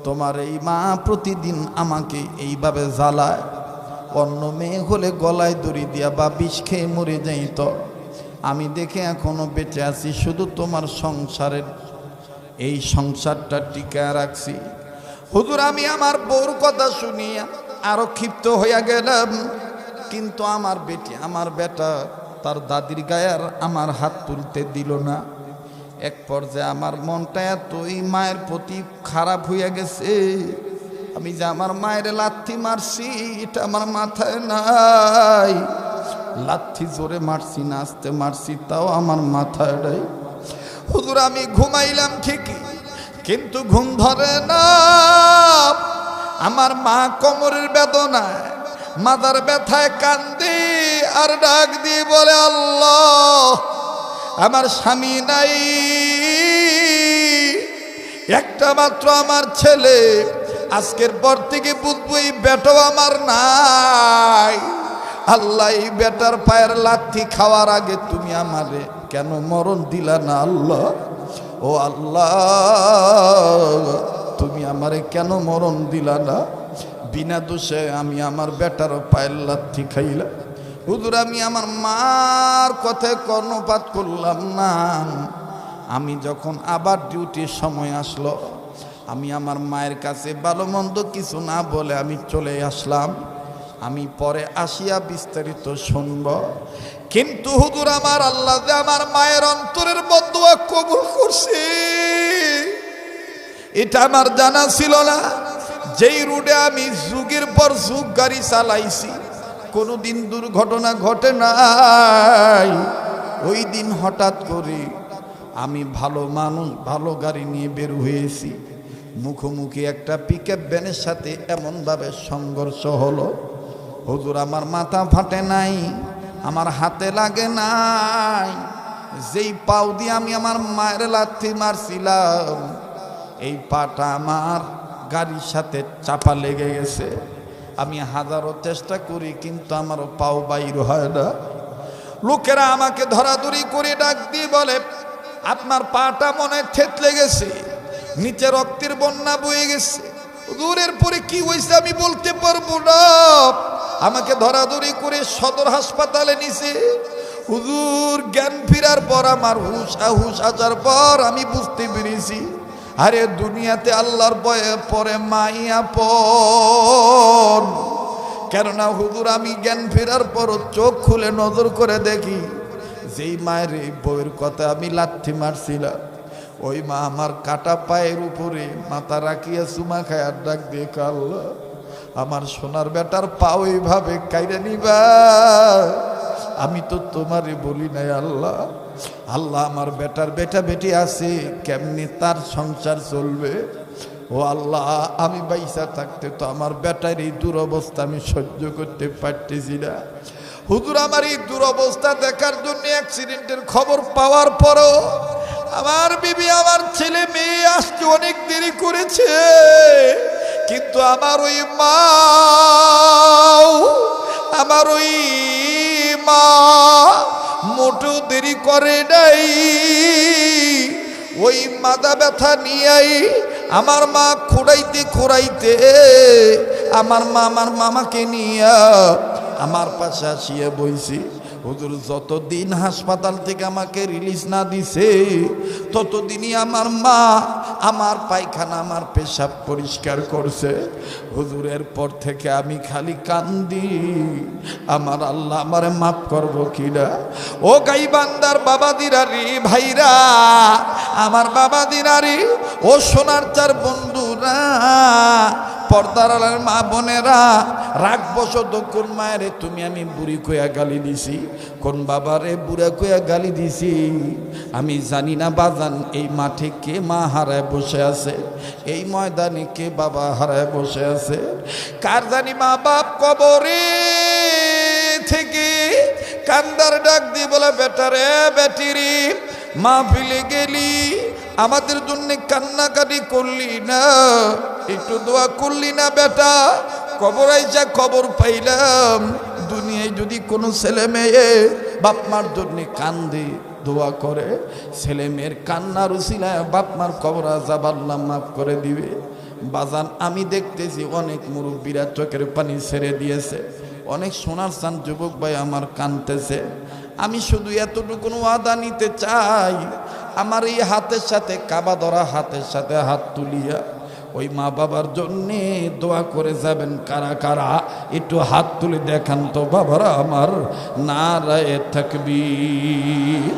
তোমার এই মা প্রতিদিন আমাকে এইভাবে জ্বালায়, অন্য মেয়ে হলে গলায় দড়ি দিয়া বা বিষ খেয়ে মরে যাইত। আমি দেখে এখনো বেঁচে আছি শুধু তোমার সংসারের এই সংসারটা টিকায় রাখছি। হুজুর আমি আমার বউর কথা শুনিয়া আরো ক্ষিপ্ত হইয়া গেলাম। কিন্তু আমার বেটি আমার বেটা তার দাদির গায়ে আর আমার হাত তুলতে দিল না। এক পর্যায়ে আমার মনটা এতই মায়ের প্রতি খারাপ হইয়া গেছে, আমি যে আমার মায়ের লাথি মারছি এটা আমার মাথায় নাই। লাথি জোরে মারছি না আস্তে মারছি তাও আমার মাথায় নাই। হুজুর আমি ঘুমাইলাম ঠিকই, কিন্তু ঘুম ধরে না। আমার মা কোমরের বেদনায় মাথার ব্যথায় কান্দি আর ডাক দিয়ে বলে, আল্লাহ আমার স্বামী নাই, একটা মাত্র আমার ছেলে, আজকের পর থেকে বুঝবো এই বেটাও আমার নাই। আল্লাহ এই বেটার পায়ের লাথি খাওয়ার আগে তুমি আমারে কেন মরণ দিলা না আল্লাহ? ও আল্লাহ তুমি আমারে কেন মরণ দিলা না? বিনা দোষে আমি আমার বেটার পায়ের লাথি খাইলাম। হুজুর আমি আমার মার কথায় কর্ণপাত করলাম না। আমি যখন আবার ডিউটির সময় আসলো, আমি আমার মায়ের কাছে ভালো মন্দ কিছু না বলে আমি চলে আসলাম। আমি পরে আসিয়া বিস্তারিত শুনব। কিন্তু হুজুর আমার আল্লাহ যে আমার মায়ের অন্তরের বদদুয়া কবুল করছে এটা আমার জানা ছিল না। যেই রুটে আমি যুগের পর যুগ গাড়ি চালাইছি কোনোদিন দুর্ঘটনা ঘটে নাই। ওই দিন হঠাৎ করে আমি ভালো মানুষ ভালো গাড়ি নিয়ে বের হয়েছি, মুখোমুখি একটা পিকআপ ভ্যানের সাথে এমনভাবে সংঘর্ষ হলো। হুজুর আমার মাথা ফাটে নাই, আমার হাতে লাগে নাই। যেই পাও দিয়ে আমি আমার মায়ের লাথি মারছিলাম এই পাটা আমার গাড়ির সাথে চাপা লেগে গেছে। আমি হাজারো চেষ্টা করি কিন্তু আমারও পাও বাইর হয় না। লোকেরা আমাকে ধরাধরি করে ডাক দিয়ে বলে, আপনার পাটা মনে থেতলে গেছে, নিচে রক্তের বন্যা বয়ে গেছে। দূরের পরে কি হয়েছে আমি বলতে পারবো না। আমাকে ধরাধরি করে সদর হাসপাতালে নিছে। হুজুর জ্ঞান ফিরার পর আমার হুশ আসার পর আমি বুঝতে পেরেছি, আরে দুনিয়াতে আল্লাহর ভয়ে পরে মাই আপন। কেননা হুজুর আমি জ্ঞান ফেরার পর চোখ খুলে নজর করে দেখি যেই মায়ের এই বউয়ের কথা আমি লাথি মারছিলাম ওই মা আমার কাটা পায়ের উপরে মাথা রাখিয়া চুমা খায় আর ডাক দিয়ে, আল্লাহ আমার সোনার বেটার পাও এইভাবে কাইরা নিবা, আমি তো তোমারে বলি নাই আল্লাহ। আল্লাহ আমার বেটার বেটা বেটি আছে, কেমনি তার সংসার চলবে? ও আল্লাহ আমি বাইসা থাকতে তো আমার বেটার এই দুরবস্থা আমি সহ্য করতে পারতেছি না। হুজুর আমার এই দুরবস্থা দেখার জন্য অ্যাক্সিডেন্টের খবর পাওয়ার পরও আমার বিবি আমার ছেলে মেয়ে আসতে অনেক দেরি করেছে, কিন্তু আমার ওই মা মোটেও দেরি করে নাই। ওই মাথা ব্যথা নিয়েই আমার মা খুঁড়াইতে আমার মামাকে নিয়ে আমার পাশে আসিয়া বইছি। হুজুর যতদিন হাসপাতাল থেকে আমাকে রিলিজ না দিছে ততদিনই আমার মা আমার পায়খানা আমার পেশাব পরিষ্কার করছে। হুজুরের পর থেকে আমি খালি কান্দি, আমার আল্লাহ আমারে মাফ করবো কিনা। ও গাইবান্দার বাবা দিরারি ভাইরা, আমার বাবা দিরারি, ও সোনার চার বন্ধুরা, পর্দার আড়ালের মা বোনেরা, রাগবশত কোন মায়েরে তুমি আমি বুড়ি কইয়া গালি দিছি, কোন বাবারে বুড়া কইয়া গালি দিছি আমি জানি না বাজান। এই মাঠে কে মা হারায় বসে আছে, এই ময়দানে কে বাবা হারায় বসে আছে, কার জানি মা বাপ কবরে থেকে কান্দার ডাক দিয়ে বলে, বেটারে বেটিরি মাহফিলে গেলি আমাদের জন্য কান্নাকাটি করলি না, একটু দোয়া করলি না বেটা? কবর আইসা খবর পাইলাম দুনিয়ায় যদি কোনো ছেলে মেয়ে বাপ মার জন্য কান্দে দোয়া করে, ছেলে মেয়ের কান্নার উসিলায় বাপ মার কবর আযাব আল্লাহ মাফ করে দিবে। বাজান আমি দেখতেছি অনেক মুরব্বীরা চোখের পানি ছেড়ে দিয়েছে, অনেক সোনার চান যুবক ভাই আমার কাঁদতেছে। আমি শুধু এতটুকু ওয়াদা নিতে চাই, আমার এই হাতের সাথে কাবা ধরা হাতের সাথে হাত তুলিয়া ওই মা বাবার জন্যে দোয়া করে যাবেন কারা কারা একটু হাত তুলে দেখান তো বাবারা আমার। নারায়ে তাকবীর,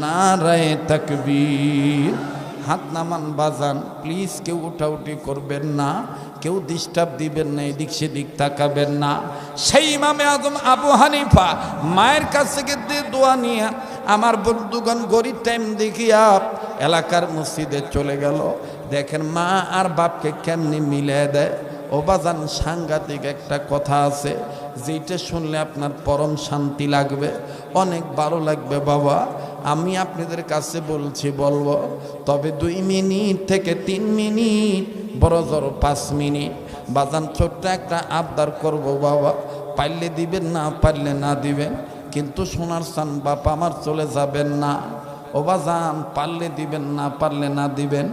নারায়ে তাকবীর। হাত নামান বাজান, প্লিজ কেউ উঠাউঠি করবেন না, কেউ ডিস্টার্ব দিবেন না, এদিক সেদিক তাকাবেন না। সেই ইমামে আজম আবু হানিফা মায়ের কাছে গিয়ে দোয়া নিয়ে আমার বন্ধুগণ গরিব টাইম দেখিয়া এলাকার মসজিদে চলে গেল। দেখেন মা আর বাপকে কেমনি মিলে দেয়। ও বাজান, সাংঘাতিক একটা কথা আছে যেটা শুনলে আপনার পরম শান্তি লাগবে, অনেক ভালো লাগবে বাবা। আমি আপনাদের কাছে বলবো, তবে 2 মিনিট থেকে 3 মিনিট, বড় জোর 5 মিনিট। বাজান ছোট্ট একটা আবদার করব বাবা, পারলে দিবেন, না পারলে না দিবেন, কিন্তু সোনার চান বাপ আমার চলে যাবেন না। ও বাজান, পারলে দিবেন, না পারলে না দিবেন।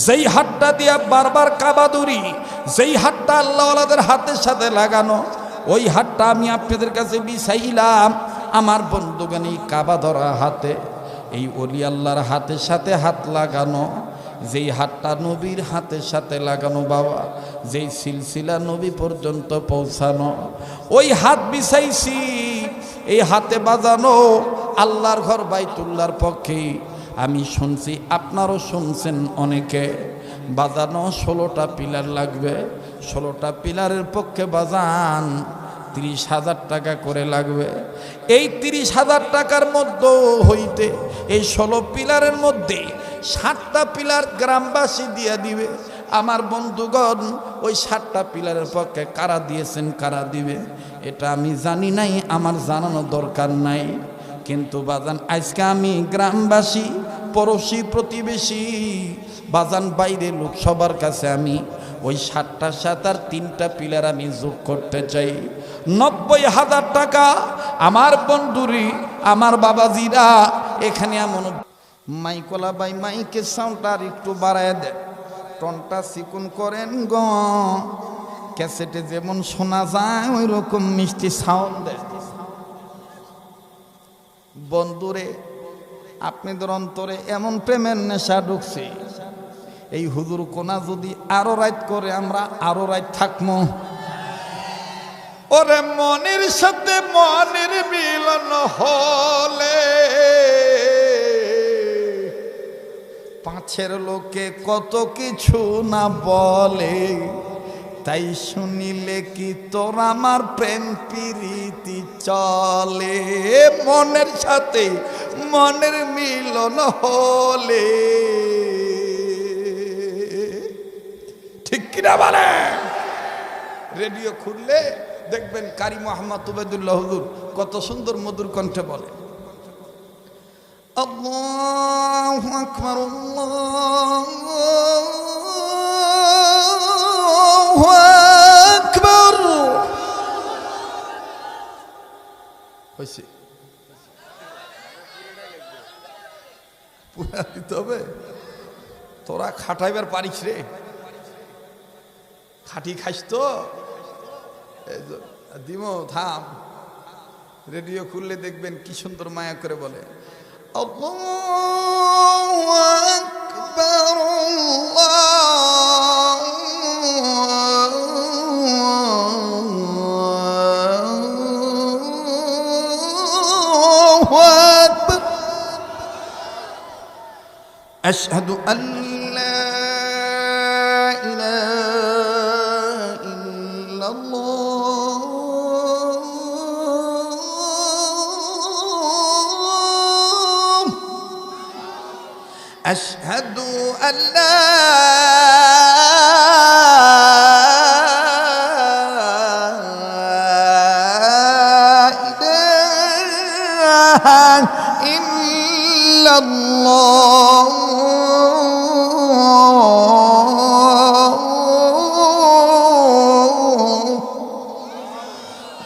যেই হাতটা দিয়া বারবার কাবাদুরি, যেই হাতটা আল্লাহওয়ালাদের হাতের সাথে লাগানো, ওই হাতটা আমি আপনাদের কাছে বিছাইলাম। আমার বন্ধুগণ এই কাবা ধরা হাতে, এই ওলি আল্লাহর হাতের সাথে হাত লাগানো, যেই হাতটা নবীর হাতের সাথে লাগানো বাবা, যেই সিলসিলা নবী পর্যন্ত পৌঁছানো, ওই হাত বিছাইছি। এই হাতে বাজানো আল্লাহর ঘর বাইতুল্লাহর পক্ষে আমি শুনছি, আপনারও শুনছেন অনেকে। বাজানো 16টা পিলার লাগবে। 16টা পিলারের পক্ষে বাজান 30,000 টাকা করে লাগবে। এই 30,000 টাকার মধ্যে হইতে এই 16 পিলারের মধ্যে 7টা পিলার গ্রামবাসী দিয়ে দিবে। আমার বন্ধুগণ, ওই 7টা পিলারের পক্ষে কারা দিয়েছেন, কারা দিবে, এটা আমি জানি নাই, আমার জানানো দরকার নাই। কিন্তু বাজান আজকে আমি গ্রামবাসী, পড়োশি, প্রতিবেশী, বাজান বাইরে লোক সবার কাছে আমি ওই 7টার সাথে আর 3টা পিলার আমি যোগ করতে চাই। 90,000 টাকা আমার বন্ধুরি, আমার বাবাজিরা এখানে এমন মাইকলা বাই মাইকের সাউন্ডটা আর একটু বাড়ায় দেয়, টনটা চিকুন করেন গো, ক্যাসেটে যেমন শোনা যায় ওই রকম মিষ্টি সাউন্ড দেয়। বন্ধুরে, আপনাদের অন্তরে এমন প্রেমের নেশা ঢুকছে, এই হুজুর কোনা যদি আরো রাত করে আমরা আরো রাত থাকবো। ওরে মনের সাথে মনের মিলন হলে পাঁচের লোকে কত কিছু না বলে, তাই শুনিলে কি তোর আমার প্রেম প্রীতি চলে। মনের সাথে মনের মিলন হলে, ঠিক কিনা বলে? রেডিও খুললে দেখবেন কারি মোহাম্মদ উবাইদুল্লাহ হুজুর কত সুন্দর মধুর কণ্ঠে বলে, আল্লাহু আকবার, আল্লাহু আকবার। হইছে পুরা দিতে হবে। তোরা খাটাইবার পারিস রে, খাটি খাইস তো দিব। থাম, রেডিও খুললে দেখবেন কি সুন্দর মায়া করে বলে, আল্লাহু আকবার, আল্লাহু আকবার, আশহাদু আল্লা ইলাহা ইল্লাল্লাহ, আশহাদু আল্লা ইলাহা ইল্লাল্লাহ,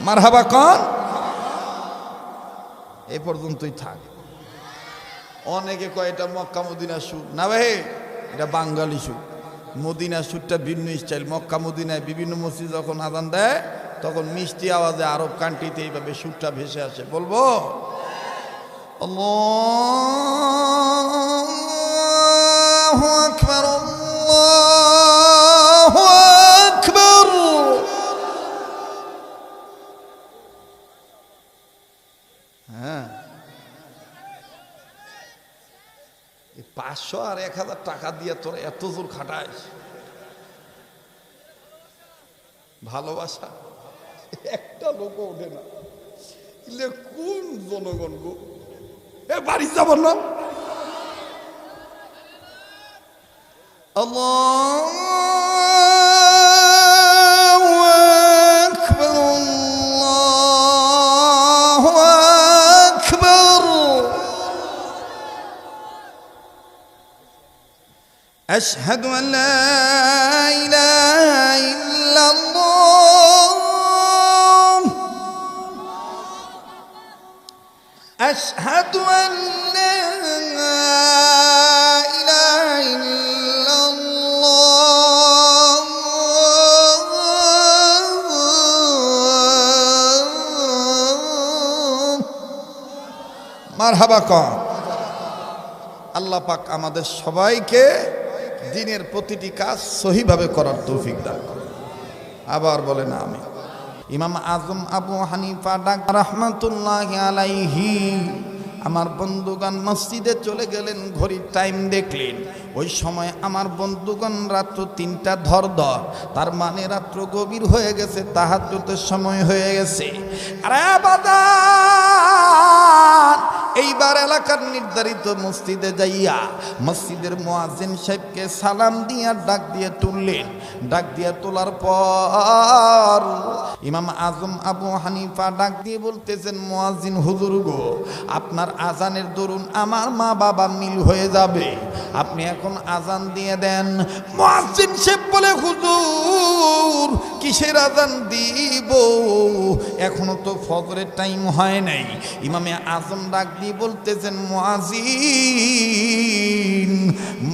মারহাবা কোন। এই পর্যন্তই থাক। অনেকে কয় এটা মক্কা মদিনা সুর, না ভাই, এটা বাঙালি সুর। মদিনা সুরটা ভিন্ন স্টাইল। মক্কা মদিনায় বিভিন্ন মসজিদ যখন আজান দেয় তখন মিষ্টি আওয়াজে আরব কান্ট্রিতে এইভাবে সুরটা ভেসে আসে। বলবো, আল্লাহু আকবার, আল্লাহ 500 আর 1000 টাকা দিয়ে তোর এত জোর খাটাইস? ভালোবাসা একটা লোক ওঠে না। কোন জনগণ গো, এ বাড়ি যাব না। আল্লাহু আকবার, আল্লাহু আকবার। আশহাদু আন লা ইলাহা ইল্লাল্লাহ, আশহাদু আন লা ইলাহা ইল্লাল্লাহ, মারহাবা কর। আল্লাহ পাক আমাদের সবাইকে দ্বীনের প্রতিটি কাজ সহিভাবে করার তৌফিক দান করেন। আবার বলেন আমিন। ইমাম আজম আবু হানিফা রাহমাতুল্লাহি আলাইহি আমার বন্ধুগণ মসজিদে চলে গেলেন, ঘড়ির টাইম দেখলেন। ওই সময় আমার বন্ধুগণ রাত্র 3টা ধর, তার মানে রাত্র গভীর হয়ে গেছে, তাহাজ্জুদের সময় হয়ে গেছে। আরে বাদান, এইবার এলাকার নির্ধারিত মসজিদে যাইয়া মসজিদের মুয়াজ্জিন সাহেবকে সালাম দিয়া ডাক দিয়ে তুললেন। ডাক দিয়ে তোলার পর ইমাম আজম আবু হানিফা ডাক দিয়ে বলতেছেন, মুয়াজ্জিন হুজুর গো, আপনার আজানের দরুন আমার মা বাবা মিল হয়ে যাবে, আপনি এখন আজান দিয়ে দেন। মুয়াজ্জিন সাহেব বলে, হুজুর কিসের আজান দিব, এখনো তো ফজরের টাইম হয় নাই। ইমামে আজম ডাক দিয়ে বলতেছেন, মুয়াজ্জিন,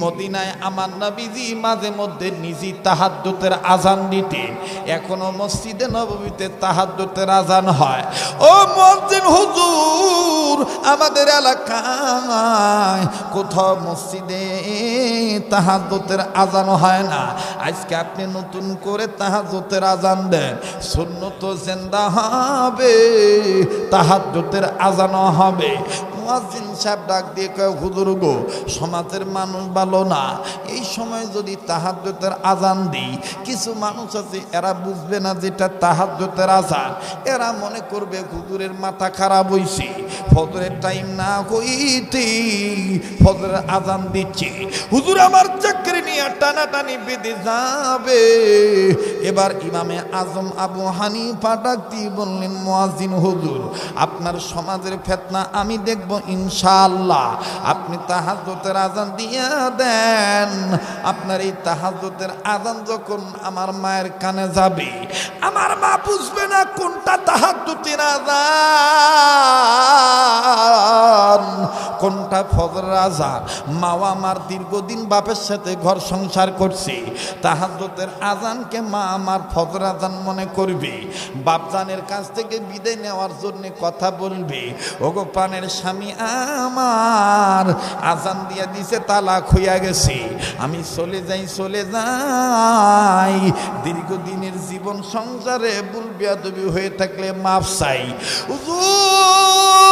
মদিনায় আমার নবীজি মাঝে মধ্যে নিজে তাহাজ্জুদের আজান দিতেন, এখনো মসজিদে নববীতে তাহাজ্জুদের আজান হয়। ও মুয়াজ্জিন হুজুর, আমাদের এলাকায় কোথাও মসজিদে তাহাজ্জুদের আজান হয় না, আজকে আপনি নতুন করে তাহাজ্জুদের আজান দেন, সুন্নত জিন্দা হবে, তাহাজ্জুদের আজানও হবে। মুয়াজ্জিন সাহেব ডাক দিয়ে কয়, হুজুর গো, সমাজের মানুষ ভালো না, এই সময় যদি তাহাজ্জুদের আজান দিই, কিছু মানুষ আছে এরা বুঝবে না যেটা তাহাজ্জুদের আজান, এরা মনে করবে হুজুরের মাথা খারাপ হইছে, ফজরের টাইম না হইতে ফজরের আজান দিচ্ছে, হুজুর আমার চাকরি নিয়ে টানাটানি বেঁধে যাবে। এবার ইমামে আজম আবু হানিফা ডাক দিয়ে বললেন, মুয়াজ্জিন হুজুর, আপনার সমাজের ফিতনা আমি দেখব ইনশাআল্লাহ, আপনি তাহাজ্জুদের আজান দিয়া দেন। আপনার এই তাহাজ্জুদের আজান যখন আমার মায়ের কানে যাবে, আমার মা বুঝবে না কোনটা তাহাজ্জুদের আজান কোনটা ফজরের আজান। মাও আমার দীর্ঘদিন বাপের সাথে ঘর সংসার করছে, তাহাজ্জুদের আজানকে মা আমার ফজর আজান মনে করবে, বাপজানের কাছ থেকে বিদায় নেওয়ার জন্য কথা বলবে, ওগো প্রাণের স্বামী আমার আজান দিয়া দিছে, তালাক হইয়া গেছে, আমি চলে যাই চলে যাই। দীর্ঘদিনের জীবন সংসারে ভুল বেয়াদবি হয়ে থাকলে মাফ চাই। হুজুর,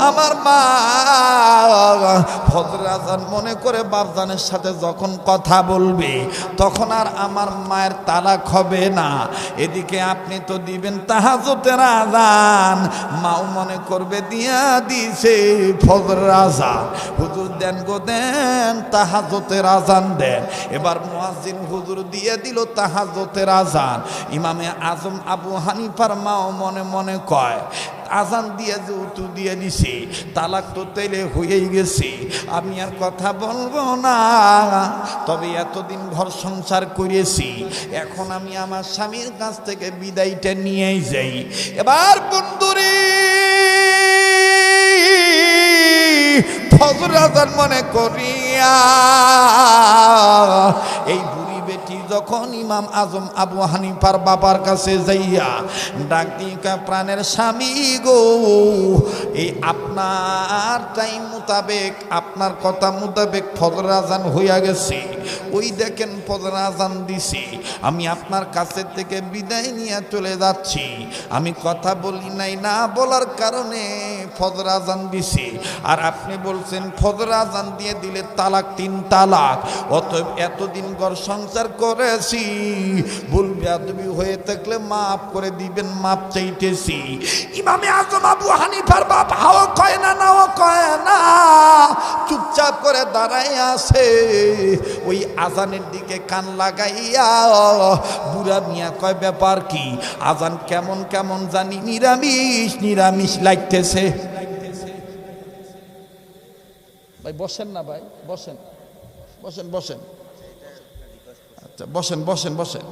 আমার মা ফজর আজান মনে করে বাপজানের সাথে যখন কথা বলবে, তখন আর আমার মায়ের তালাক হবে না। এদিকে আপনি তো দিবেন তাহাজ্জুদের আজান, মাও মনে করবে দিয়া দিছে ফজর আজান। হুজুর দেন গো দেন, তাহাজ্জুদের আজান দেন। এবার মুয়াজ্জিন হুজুর দিয়ে দিল তাহাজ্জুদের আজান। ইমামে আজম আবু হানিফার মাও মনে মনে কয়, আজান দিয়ে যেহেতু দিয়ে দিছে, তালাক তো তেলে হয়েই গেছে, আমি আর কথা বলবো না, তবে এতদিন ঘর সংসার করেছি, এখন আমি আমার স্বামীর কাছ থেকে বিদায়টা নিয়েই যাই। এবার বন্ধুরে ফজর আজান মনে করিয়া এই বুড়ি বেটি যখন ইমাম আজম আবু হানিফার বাবার কাছে যাইয়া ডাক দিয়া, প্রাণের স্বামী গো, এই আপনার টাইম মোতাবেক, আপনার কথা মোতাবেক ফজর আজান হইয়া গেছে, ওই দেখেন ফজর আজান দিছি, আমি আপনার কাছে থেকে বিদায় নিয়ে চলে যাচ্ছি। আমি কথা বলি নাই, না বলার কারণে ফজর আজান দিছি, আর আপনি বলছেন ফজর আজান দিয়ে দিলে তালাক 3 তালাক। অতএব এতদিন ঘর সংসার করেছি, ভুল বেয়াদবি হয়ে থাকলে মাফ করে দিবেন, মাপ চাইতেছি। ইমামে আজম আবু হানিফার বাপ হাও কয় না, নাও কয় না, চুপচাপ করে দাঁড়ায় আছে। ওই আজানের দিকে কান লাগাইয়া বুড়া মিয়া কয়, ব্যাপার কি? আজান কেমন কেমন জানি নিরামিষ নিরামিষ লাগতেছে। ভাই বসেন না, ভাই বসেন, বসেন বসেন, আচ্ছা বসেন বসেন বসেন।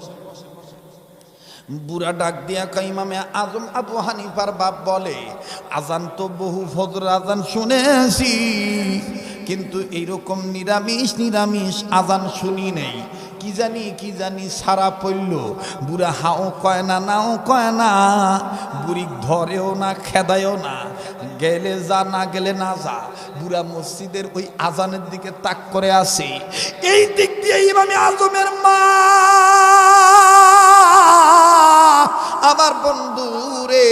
বুড়া ডাক দিয়া কয়, ইমামে আজম আবু হানিফার বাপ বলে, আজান তো বহু ফজর আজান শুনেছি, কিন্তু এইরকম নিরামিষ নিরামিষ আজান শুনি নেই। কি জানি সারা পড়ল। বুড়া হাও কয় না, নাও কয় না, বুড়ি ধরেও না, খেদায়ও না, গেলে যা, না গেলে না যা। বুড়া মসজিদের ওই আজানের দিকে তাক করে আসে। এই দিক দিয়ে ইমামে আজমের মা, আমার বন্ধু রে,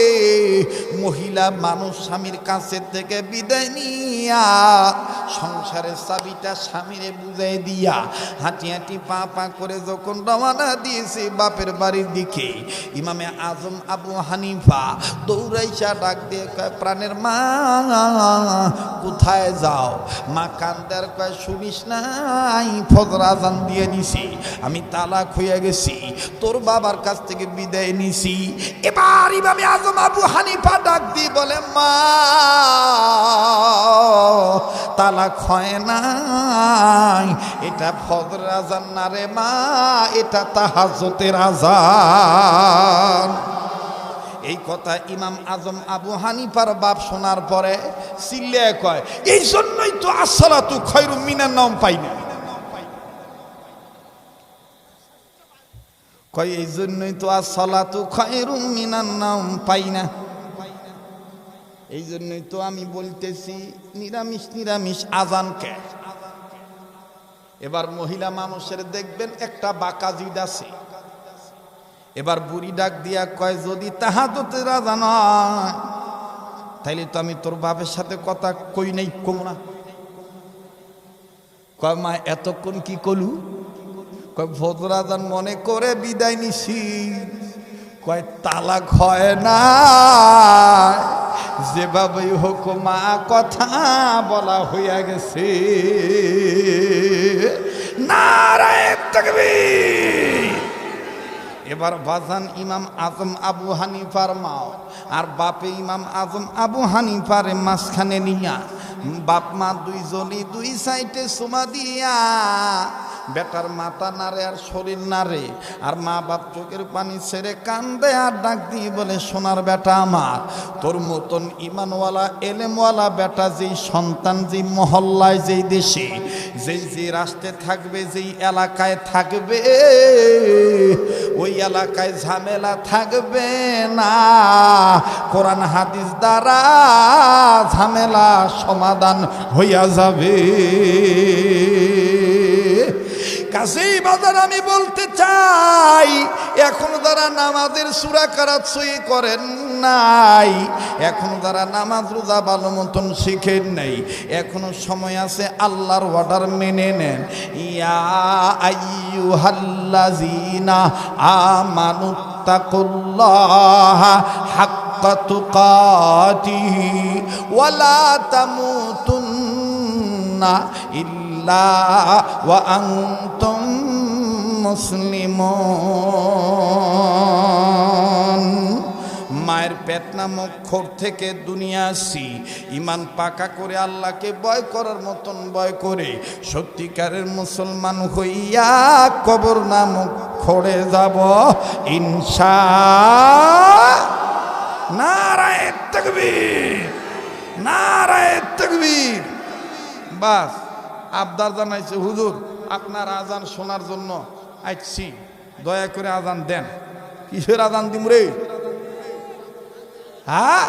মহিলা মানুষ স্বামীর কাছে থেকে বিদায় নিয়া সংসারের চাবিটা স্বামীরে বুঝাই দিয়া হাঁটি হাঁটি পা পা করে যখন রওনা দিয়েছে বাপের বাড়ির দিকে, ইমামে আজম আবু হানিফা দৌড়াইসা ডাক দিয়ে কয়, প্রাণের মা কোথায় যাও? মা কান্দার কয়, শুনিস নাই, ফজর আজান দিয়ে দিছি, আমি তালাক হইয়া গেছি, তোর বাবার কাছ থেকে বিদায় নিছি। এবার ইমামে আজম আবু হানিফা ডাক দিয়ে বলে, মা তালাক হয় নাই, এটা ফজর আজান না রে মা, এটা তাহাজ্জুদের আজান। এই কথা ইমাম আজম আবু হানিফার বাপ শোনার পরে চিল্লে কয়, এই জন্যই তো আসসালাতু খায়রুম মিনান নাওম পাই না। কয় এই জন্যই তো আসসালাতু খায়রুম মিনান নাওম পাই না। এই জন্যই তো আমি বলতেছি নিরামিষ নিরামিষ আজানকে। এবার মহিলা মানুষের দেখবেন একটা বাঁকা জিদ আছে। এবার বুড়ি ডাক দিয়া কয়, যদি তাহাজ্জুদের আজান হয় তাইলে তো আমি তোর বাপের সাথে কথা কই নাই, কম না। কয়, মা এতক্ষণ কি কলু? কয়, ফজর আজান মনে করে বিদায় নিছি। কয়, তালাক হয় না, যেভাবে হোক মা কথা বলা হইয়া গেছে। নারায়ে তাকবীর। এবার বাজান ইমাম আজম আবু হানিফার মা আর বাপে ইমাম আজম আবু হানিফার মাঝখানে নিয়া বাপ মা দুইজনই দুই সাইডে চুমা দিয়া বেটার মাথা নাড়ে আর শরীর নাড়ে, আর মা বাপ চোখের পানি ছেড়ে কান্দে আর ডাক দিয়ে বলে, সোনার বেটা আমার, তোর মতন ইমানওয়ালা এলেমওয়ালা বেটা যেই সন্তান যেই মহল্লায় যেই দেশে যেই রাষ্ট্রে থাকবে, যেই এলাকায় থাকবে, ওই এলাকায় ঝামেলা থাকবে না। কোরআন হাদিস দ্বারা ঝামেলা সমাধান হইয়া যাবে। কাছেই বাজার আমি বলতে চাই, এখনো যারা নামাজের সূরা কারাত সই করেন নাই, এখনো যারা নামাজ রোজা ভালো মতন শিখেন নাই, এখনো সময় আছে, আল্লাহর অর্ডার মেনে নেন। ইয়া আইয়ুহাল্লাযীনা আমানুত্তাকুল্লাহা হাক্কা তুকাতিহি ওয়া লা তামুতুন্না ইল্লা ওয়া আনতুম মুসলিমুন। মায়ের পেট নামক খোর থেকে দুনিয়া আসি, ইমান পাকা করে আল্লাহকে ভয় করার মতন ভয় করে সত্যিকারের মুসলমান হইয়া কবর নামক খোরে যাব ইনশাআল্লাহ। নারায়ে তাকবীর, নারায়ে তাকবীর। বাস আবদার জানাইছে, হুজুর আপনার আজান শোনার জন্য আইছি, দয়া করে আজান দেন। কিসের আজান দিম রে? হ্যাঁ,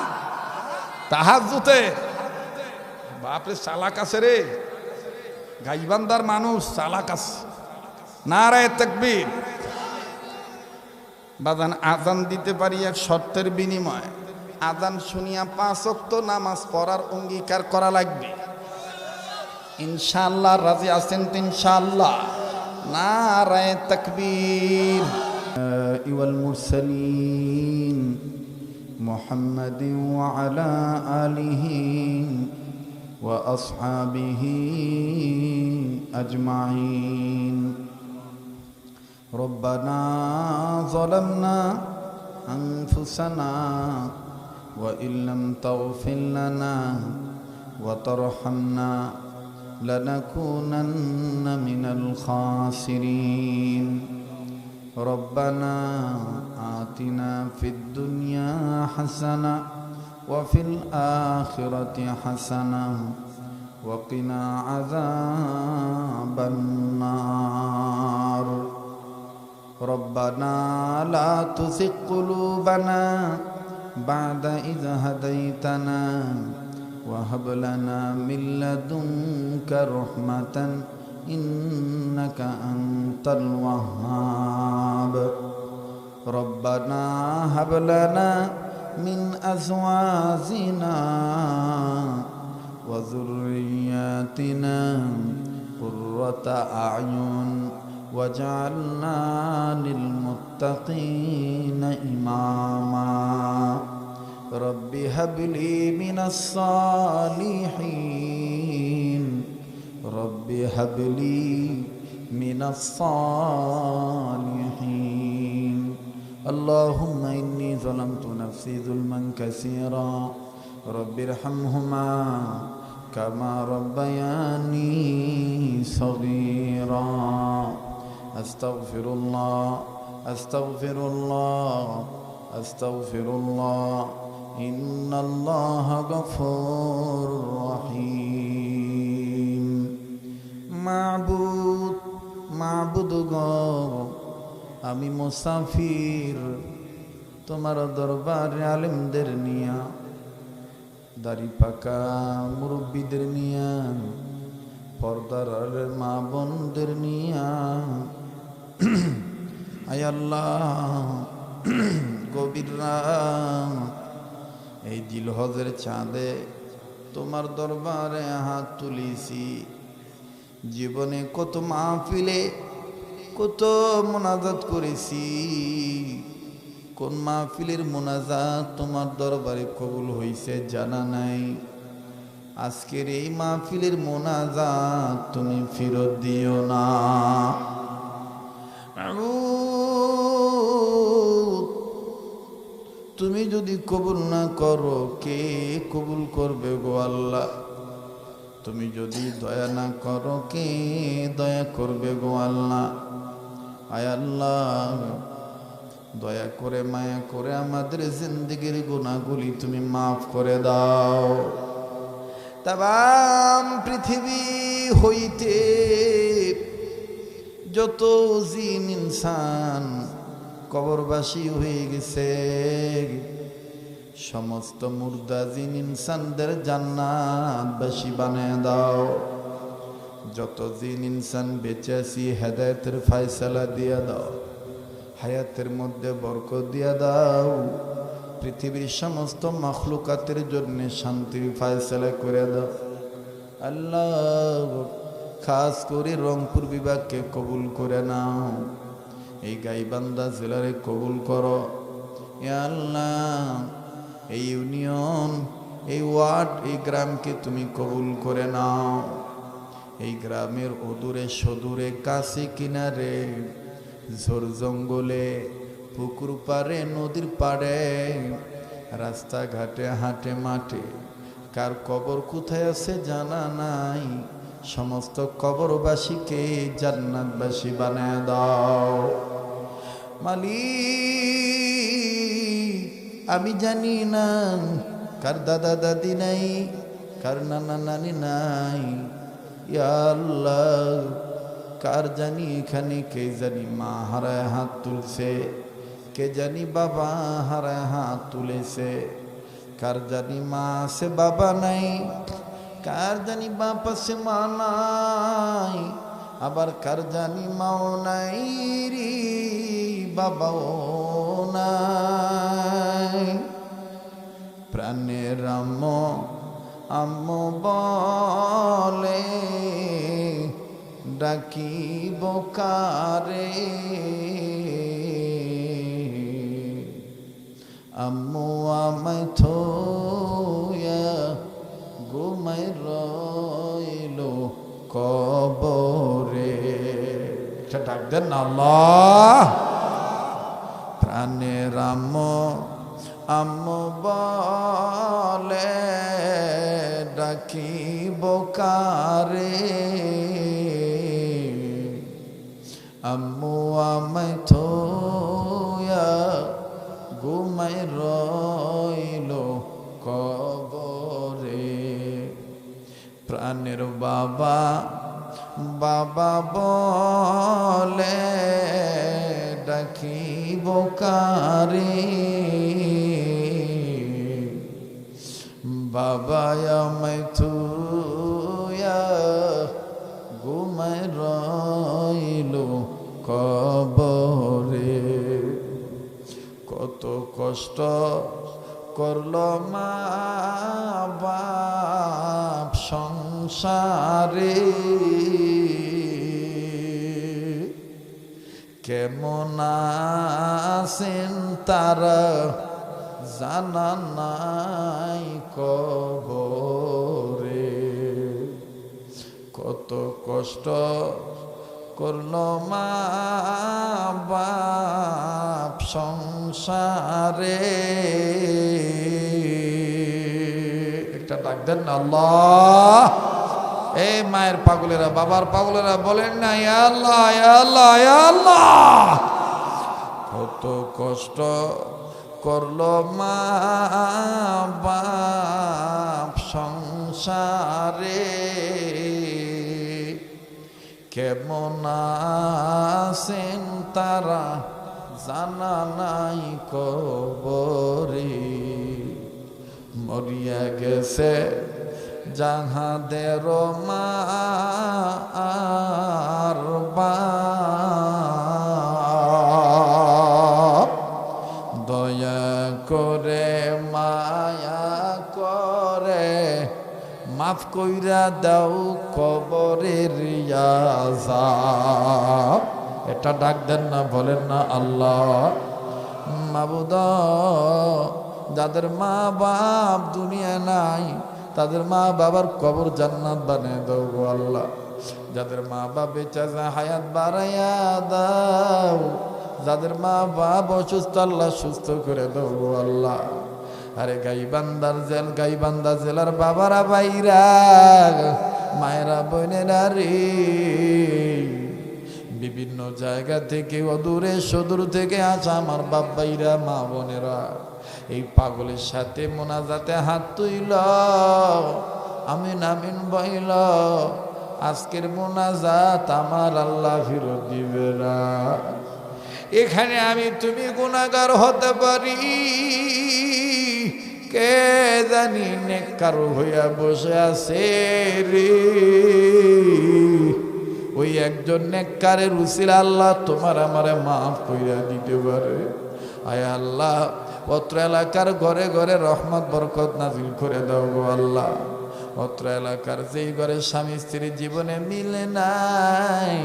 তাহাজ্জুদে। বাপরে চালাক আছে রে, গাইবান্দার মানুষ চালাক আছে। নারায়ে তাকবীর। বাজান আজান দিতে পারি এক শর্তের বিনিময়, আজান শুনিয়া 5 ওয়াক্ত নামাজ পড়ার অঙ্গীকার করা লাগবে। ইনশাআল্লাহ রাজি আছেন তো? ইনশাআল্লাহ। নারায়ে তাকবীর। ওয়াল মুরসালিন মুহাম্মাদিন ওয়া আলা আলিহি ওয়া আসহাবিহি আজমাইন। রব্বানা যালামনা আনফুসানা ওয়া ইল্লাম তাগফির লানা ওয়া তারহামনা لنكونن من الخاسرين ربنا آتنا في الدنيا حسنة وفي الآخرة حسنة وقنا عذاب النار ربنا لا تزغ قلوبنا بعد إذ هديتنا وهب لنا من لدنك رحمة إنك أنت الوهاب ربنا هب لنا من أزواجنا وذرياتنا قرة أعين واجعلنا للمتقين إماما رب هب لي من الصالحين رب هب لي من الصالحين اللهم إني ظلمت نفسي ظلما كثيرا رب ارحمهما كما ربياني صغيرا أستغفر الله أستغفر الله أستغفر الله إن الله غفور رحيم معبود গো আমি মুসাফির তোমার দরবারে আলেমদের নিয়া দাড়ি পাকা মুরব্বীদের নিয়া পর্দার মা বোনদের নিয়া আয় আল্লাহ গভীর রাত এই জিলহজের চাঁদে তোমার দরবারে হাত তুলিছি। জীবনে কত মাহফিলে কত মোনাজাত করেছি, কোন মাহফিলের মোনাজাত তোমার দরবারে কবুল হইছে জানা নাই। আজকের এই মাহফিলের মোনাজাত তুমি ফেরত দিও না। তুমি যদি কবুল না করো কে কবুল করবে গো আল্লাহ? তুমি যদি দয়া না করো কে দয়া করবে গো আল্লাহ? আয় আল্লাহ দয়া করে মায়া করে আমাদের জিন্দেগির গুনাহগুলি তুমি মাফ করে দাও। তাম পৃথিবী হইতে যত জিন ইনসান কবরবাসী হয়ে গেছে, সমস্ত মুর্দা জিন ইনসানদের জান্নাতবাসী বানায় দাও। যত জিন ইনসান বেঁচে আছি হেদায়েতের ফয়সালা দিয়া দাও, হায়াতের মধ্যে বরকত দিয়া দাও। পৃথিবীর সমস্ত মাখলুকাতের জন্য শান্তির ফয়সালা করে দাও আল্লাহ। খাস করে রংপুর বিভাগকে কবুল করে নাও, এই গাইবান্ধা জেলারে কবুল করো ইয়া আল্লাহ। এই ইউনিয়ন, এই ওয়ার্ড, এই গ্রামকে তুমি কবুল করে নাও। এই গ্রামের অদূরে সদূরে কাছে কিনারে ঝোর জঙ্গলে পুকুর পাড়ে নদীর পাড়ে রাস্তাঘাটে হাটে মাঠে কার কবর কোথায় আছে জানা নাই, সমস্ত কবরবাসীকে জান্নাতবাসী বানায় দাও মালিক। আমি জানি না কার দাদা দাদি নাই, কার নানা নানি নাই, ইয়া আল্লাহ কার জানি এখানে কে জানি মা হারায় হাত তুলছে, কে জানি বাবা হারায় হাত তুলেছে, কার জানি মা আছে বাবা নাই, কার জানি বাপ আছে মা নাই, আবার কার জানি মাও নাই রে বাবাও নাই। প্রাণের আম্মু আম্মু বলে ডাকিব কারে, আম্মু আমায় থইয়া ঘুমাই রইল কবরে। একটা ডাক দেন না আল্লাহ। প্রাণের আম্মু আম্মু বলে ডাকিব কারে, আম্মু আমায় থইয়া ঘুমাই রইল কবরে। প্রাণের বাবা বাবা বলে ডাকিব কারে, বাবা আমায় থুইয়া ঘুমাই রইল কবরে। কত কষ্ট করল মা বাপ সংসারে, কেমন আছেন তারা জানা নাই কবরে। কত কষ্ট করল মা বাপ সংসারে। একটা ডাক দেন না আল্লাহ। এই মায়ের পাগলেরা বাবার পাগলেরা বলেন না ইয়া আল্লাহ ইয়া আল্লাহ ইয়া আল্লাহ। কত কষ্ট করলো মা বাপ সংসারে, কেমন আছেন তারা জানা নাই কবরে। মরিয়া গেছে যাহাদের মা আর বাপ, দয়া করে মায়া করে মাফ কইরা দাও কবরের আযাব। এটা ডাক দেন না, বলেন না আল্লাহ। মাবুদ, যাদের মা বাপ দুনিয়া নাই তাদের মা বাবার কবর জান্নাত বানিয়ে দাও গো আল্লাহ। যাদের মা বাপ বেঁচে আছে হায়াত বাড়াইয়া দাও। যাদের মা বাপ অসুস্থ আল্লাহ সুস্থ করে দাও গো আল্লাহ। আরে গাইবান্ধা জেলার বাবারা ভাইরা মায়েরা বোনেরা রে, বিভিন্ন জায়গা থেকে অদূরে সুদূর থেকে আসা আমার বাপ ভাইরা মা বোনেরা এই পাগলের সাথে মোনাজাতে হাত তুইল, আমিন আমিন বইল। আজকের মোনাজাত আমার আল্লাহ ফিরত দিবে না। এখানে আমি তুমি গুনাহগার হতে পারি, কে জানি নেককার হইয়া বসে আছে রে। ওই একজন নেককারের উসিলা আল্লাহ তোমার আমারে মাফ কইরা দিতে পারে। আয় আল্লাহ, অত্র এলাকার ঘরে ঘরে রহমত বরকত নাজিল করে দাও গো আল্লাহ। অত্র এলাকার যেই ঘরে স্বামী স্ত্রীর জীবনে মিলে নাই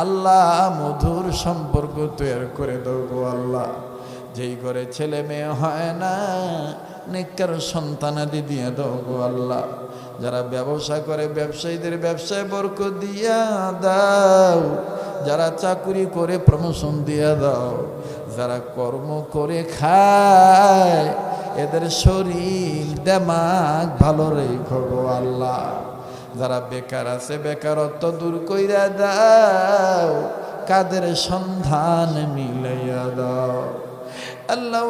আল্লাহ মধুর সম্পর্ক তৈরি করে দাও গো আল্লাহ। যেই ঘরে ছেলে মেয়ে হয় না নেককার সন্তানাদি দিয়ে দাও গো আল্লাহ। যারা ব্যবসা করে ব্যবসায়ীদের ব্যবসায় বরকত দিয়া দাও। যারা চাকুরি করে প্রমোশন দিয়া দাও। যারা কর্ম করে খায় এদের শরীর দিমাগ ভালো রেখো গো আল্লাহ। যারা বেকার আছে বেকারত্ব দূর কইরা দাও। কাদের সন্ধান মিলাইয়া দাও আল্লাহ।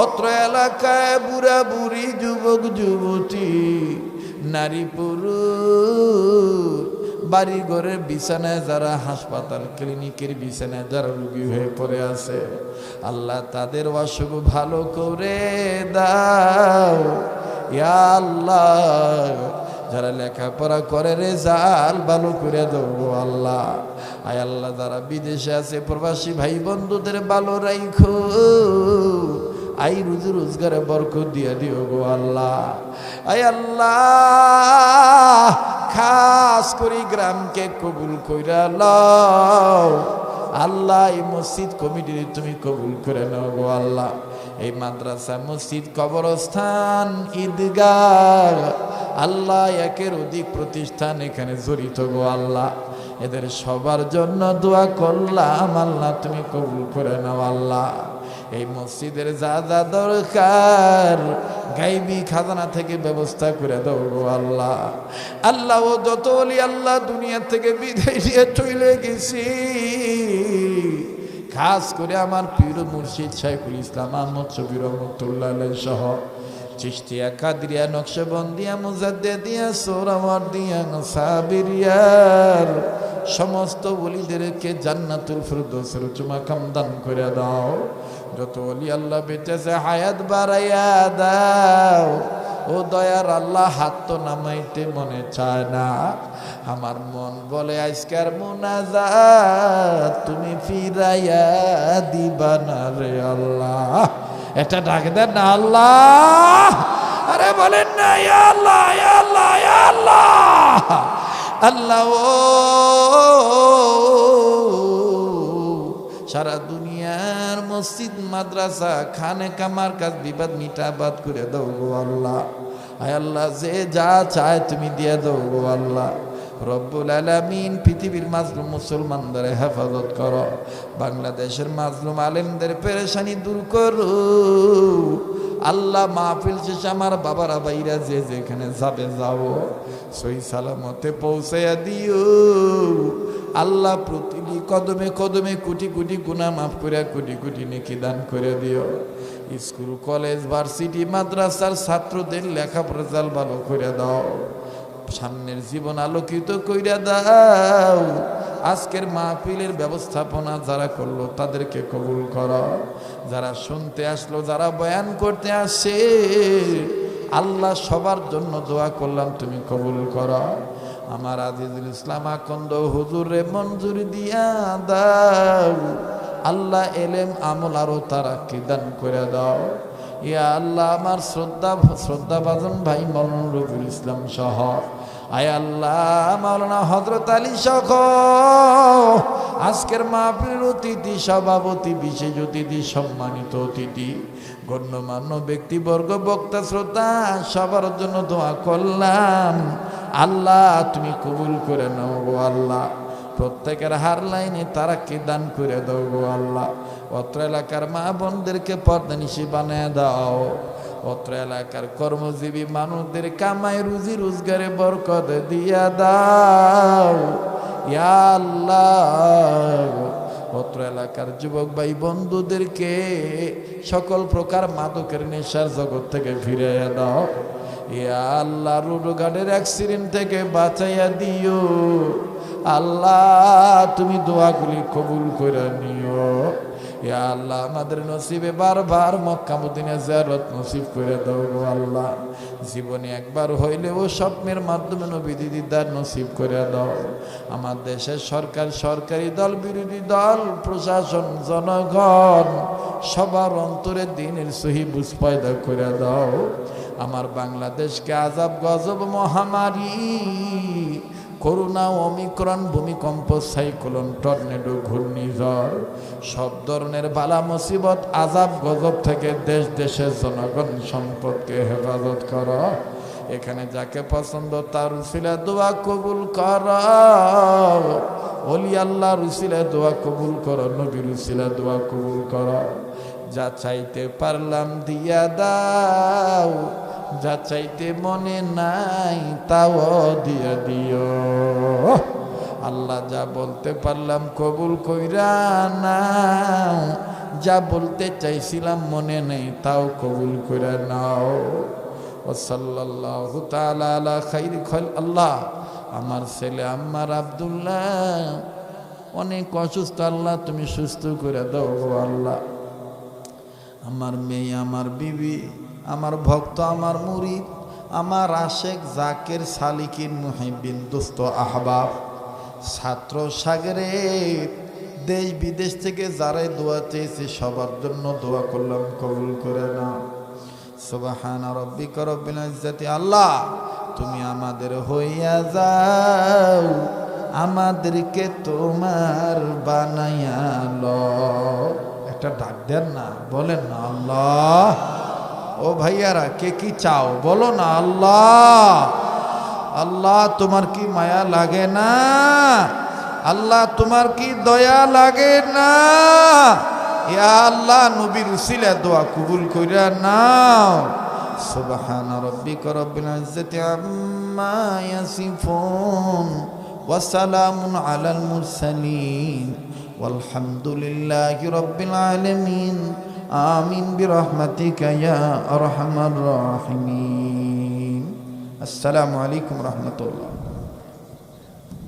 অত্র এলাকায় বুড়া বুড়ি যুবক যুবতী নারী পুরুষ বাড়ি ঘরের বিছানায় যারা হাসপাতাল ক্লিনিকের বিছানায় যারা রোগী হয়ে পড়ে আছে আল্লাহ তাদের অসুখ ভালো করে দাও ইয়া আল্লাহ। যারা লেখাপড়া করে রেজাল্ট ভালো করে দেবো আল্লাহ। আয় আল্লাহ যারা বিদেশে আছে প্রবাসী ভাই বন্ধুদের ভালো রাইখো, আই রুজি রোজগারে বরকত দিয়ে দিও গো আল্লাহ। আয় আল্লাহ খাস করে গ্রামকে কবুল কইরা লও আল্লাহ। এই মসজিদ কমিটির তুমি কবুল করে নাও গো আল্লাহ। এই মাদ্রাসা মসজিদ কবরস্থান ঈদগাহ আল্লাহ একের অধিক প্রতিষ্ঠান এখানে জড়িত গো আল্লাহ। এদের সবার জন্য দোয়া করলাম আল্লাহ তুমি কবুল করে নাও আল্লাহ। এই মসজিদের যা যা দরকার গাইবি খাজানা থেকে ব্যবস্থা করে দাও গো আল্লাহ। আল্লাহ ও যত ওলি আল্লাহ দুনিয়া থেকে বিদায় নিয়ে চলে গেছি, খাস করে আমার পীর মুর্শিদ শাইখুল ইসলাম আহমদ শফি রহমতুল্লাহ আলাইহি সহ চিশতিয়া কাদরিয়া নকশবন্দিয়া মুজাদ্দিদিয়া সোহরাওয়ার্দিয়া সাবিরিয়ার সমস্ত ওলিদেরকে জান্নাতুল ফিরদৌসের উচ্চ মাকাম দান করে দাও। যত ওলি আল্লাহ বেঁচেছে হায়াত বাড়াইয়া দাও। ও দয়ার আল্লাহ হাত তো নামাইতে মনে চায় না, আমার মন বলে আজকের মুনাজাত তুমি ফিরাইয়া দিবা না রে আল্লাহ। এটা ডাক দেন না আল্লাহ, আরে বলেন না ইয়া আল্লাহ ইয়া আল্লাহ ইয়া আল্লাহ। আল্লাহ ও সারা দুনিয়ার মসজিদ মাদ্রাসা খানে কামার কাজ বিবাদ মিটাবাদ করে দাও গো আল্লাহ। আয় আল্লাহ যে যা চায় তুমি দিয়ে দাও গো আল্লাহ। রব্বুল আলামিন পৃথিবীর মাজলুম মুসলমানদের হেফাজত করো, বাংলাদেশের মাজলুম আলেমদের পেরেশানি দূর করো আল্লাহ। মাহফিল শেষে আমার বাবারা ভাইরা যে যেখানে যাবে যাও সই সালামতে পৌঁছাইয়া দিও আল্লাহ। প্রতিটি কদমে কদমে কোটি কোটি গুনাহ মাফ করে কোটি কোটি নেকি দান করে দিও। স্কুল কলেজ ভার্সিটি মাদ্রাসার ছাত্রদের লেখাপড়া জাল ভালো করে দাও, সামনের জীবন আলোকিত কইরা দাও। আজকের মাহফিলের ব্যবস্থাপনা যারা করলো তাদেরকে কবুল করো, যারা শুনতে আসলো যারা বয়ান করতে আসে আল্লাহ সবার জন্য দোয়া করলাম তুমি কবুল করো। আমার আজিজুল ইসলাম আকন্দ হুজুরে মঞ্জুরি দিয়া দাও আল্লাহ। এলেম আমল আরো তারাক্কি দান করে দাও ইয়া আল্লাহ। আমার শ্রদ্ধা ভাজন ভাই মাওলানা রবিউল ইসলাম সহ আয় আল্লাহ মাওলানা হযরত আলী সহ আজকের মাহফিলের অতিথি সভাপতি বিশেষ অতিথি সম্মানিত অতিথি গণ্যমান্য ব্যক্তিবর্গ বক্তা শ্রোতা সবার জন্য দোয়া করলাম আল্লাহ তুমি কবুল করে নাও গো আল্লাহ। প্রত্যেকের হার লাইনে তারাক্কি দান করে দাও গো আল্লাহ। অত্র এলাকার মা বোনদেরকে পর্দানিশী বানিয়ে দাও, অত্র এলাকার কর্মজীবী মানুষদের কামাই রুজি রোজগারে বরকত দিয়া দাও ইয়া আল্লাহ। অত্র এলাকার যুবক ভাই বন্ধুদেরকে সকল প্রকার মাদকের নেশার জগৎ থেকে ফিরে দাও ইয়া আল্লাহ। রোডঘাটের অ্যাক্সিডেন্ট থেকে বাঁচাইয়া দিও আল্লাহ। তুমি দোয়াগুলি কবুল করে নিও ইয়া আল্লাহ। আমাদের নসিবে বারবার মক্কা মদিনা জিয়ারত নসিব করে দাও গো আল্লাহ। জীবনে একবার হইলেও স্বপ্নের মাধ্যমে নবী দিদার নসিব করে দাও। আমার দেশের সরকার, সরকারি দল, বিরোধী দল, প্রশাসন, জনগণ সবার অন্তরে দ্বীনের সহি বুঝ পয়দা করে দাও। আমার বাংলাদেশকে আযাব গজব মহামারী করোনা, অমিক্রণ, ভূমিকম্প, সাইক্লোন, টর্নেডো, ঘূর্ণিঝড় সব ধরনের বালা মুসিবত আযাব গজব থেকে দেশ দেশের জনগণ সম্পদকে হেফাজত করো। এখানে যাকে পছন্দ তার উসিলা দোয়া কবুল করো, ওলি আল্লাহর উসিলা দোয়া কবুল করো, নবীর উসিলা দোয়া কবুল করো। যা চাইতে পারলাম দিয়া দাও, যা চাইতে মনে নাই তাও দিয়া দিও আল্লাহ। যা বলতে পারলাম কবুল কইরা নাও, যা বলতে চাইছিলাম মনে নেই তাও কবুল কইরা নাও। ও সাল্লাল্লাহু তাআলা আলা খাইরি খালক আল্লাহ। আমার ছেলে আম্মার আব্দুল্লাহ অনেক অসুস্থ, আল্লাহ তুমি সুস্থ করে দাও আল্লাহ। আমার মেয়ে, আমার বিবি, আমার ভক্ত, আমার মুরিদ আমার আশেক জাকের সালিকিন মুহিবিন দোস্ত আহবাব ছাত্র সাগরের দেশ বিদেশ থেকে যারাই দোয়া চেয়েছে সবার জন্য দোয়া করলাম, কবুল করে না। সুবহান রাব্বিকা রব্বিল ইজ্জাতি। আল্লাহ তুমি আমাদের হইয়া যাও, আমাদেরকে তোমার বানাইয়া লও। একটা ডাক দেন না, বলেন না আল্লাহ। ও ভাইয়ারা, কে কি চাও বলো না আল্লাহ। আল্লাহ তোমার কি মায়া লাগে না? আল্লাহ তোমার কি দয়া লাগে না? ইয়া আল্লাহ নবীর উসিলা দোয়া কবুল কইরা নাও। সুবহান রাব্বিকা রব্বিল ইজ্জাতি আম্মা ইয়াসিফুন ওয়া সালামুন আলাল মুরসালিন ওয়ালহামদুলিল্লাহি রাব্বিল আলামিন। আমিন বিরহমাতিকা ইয়া আরহামার রাহিমিন। আসসালামু আলাইকুম রহমতুল্লাহ।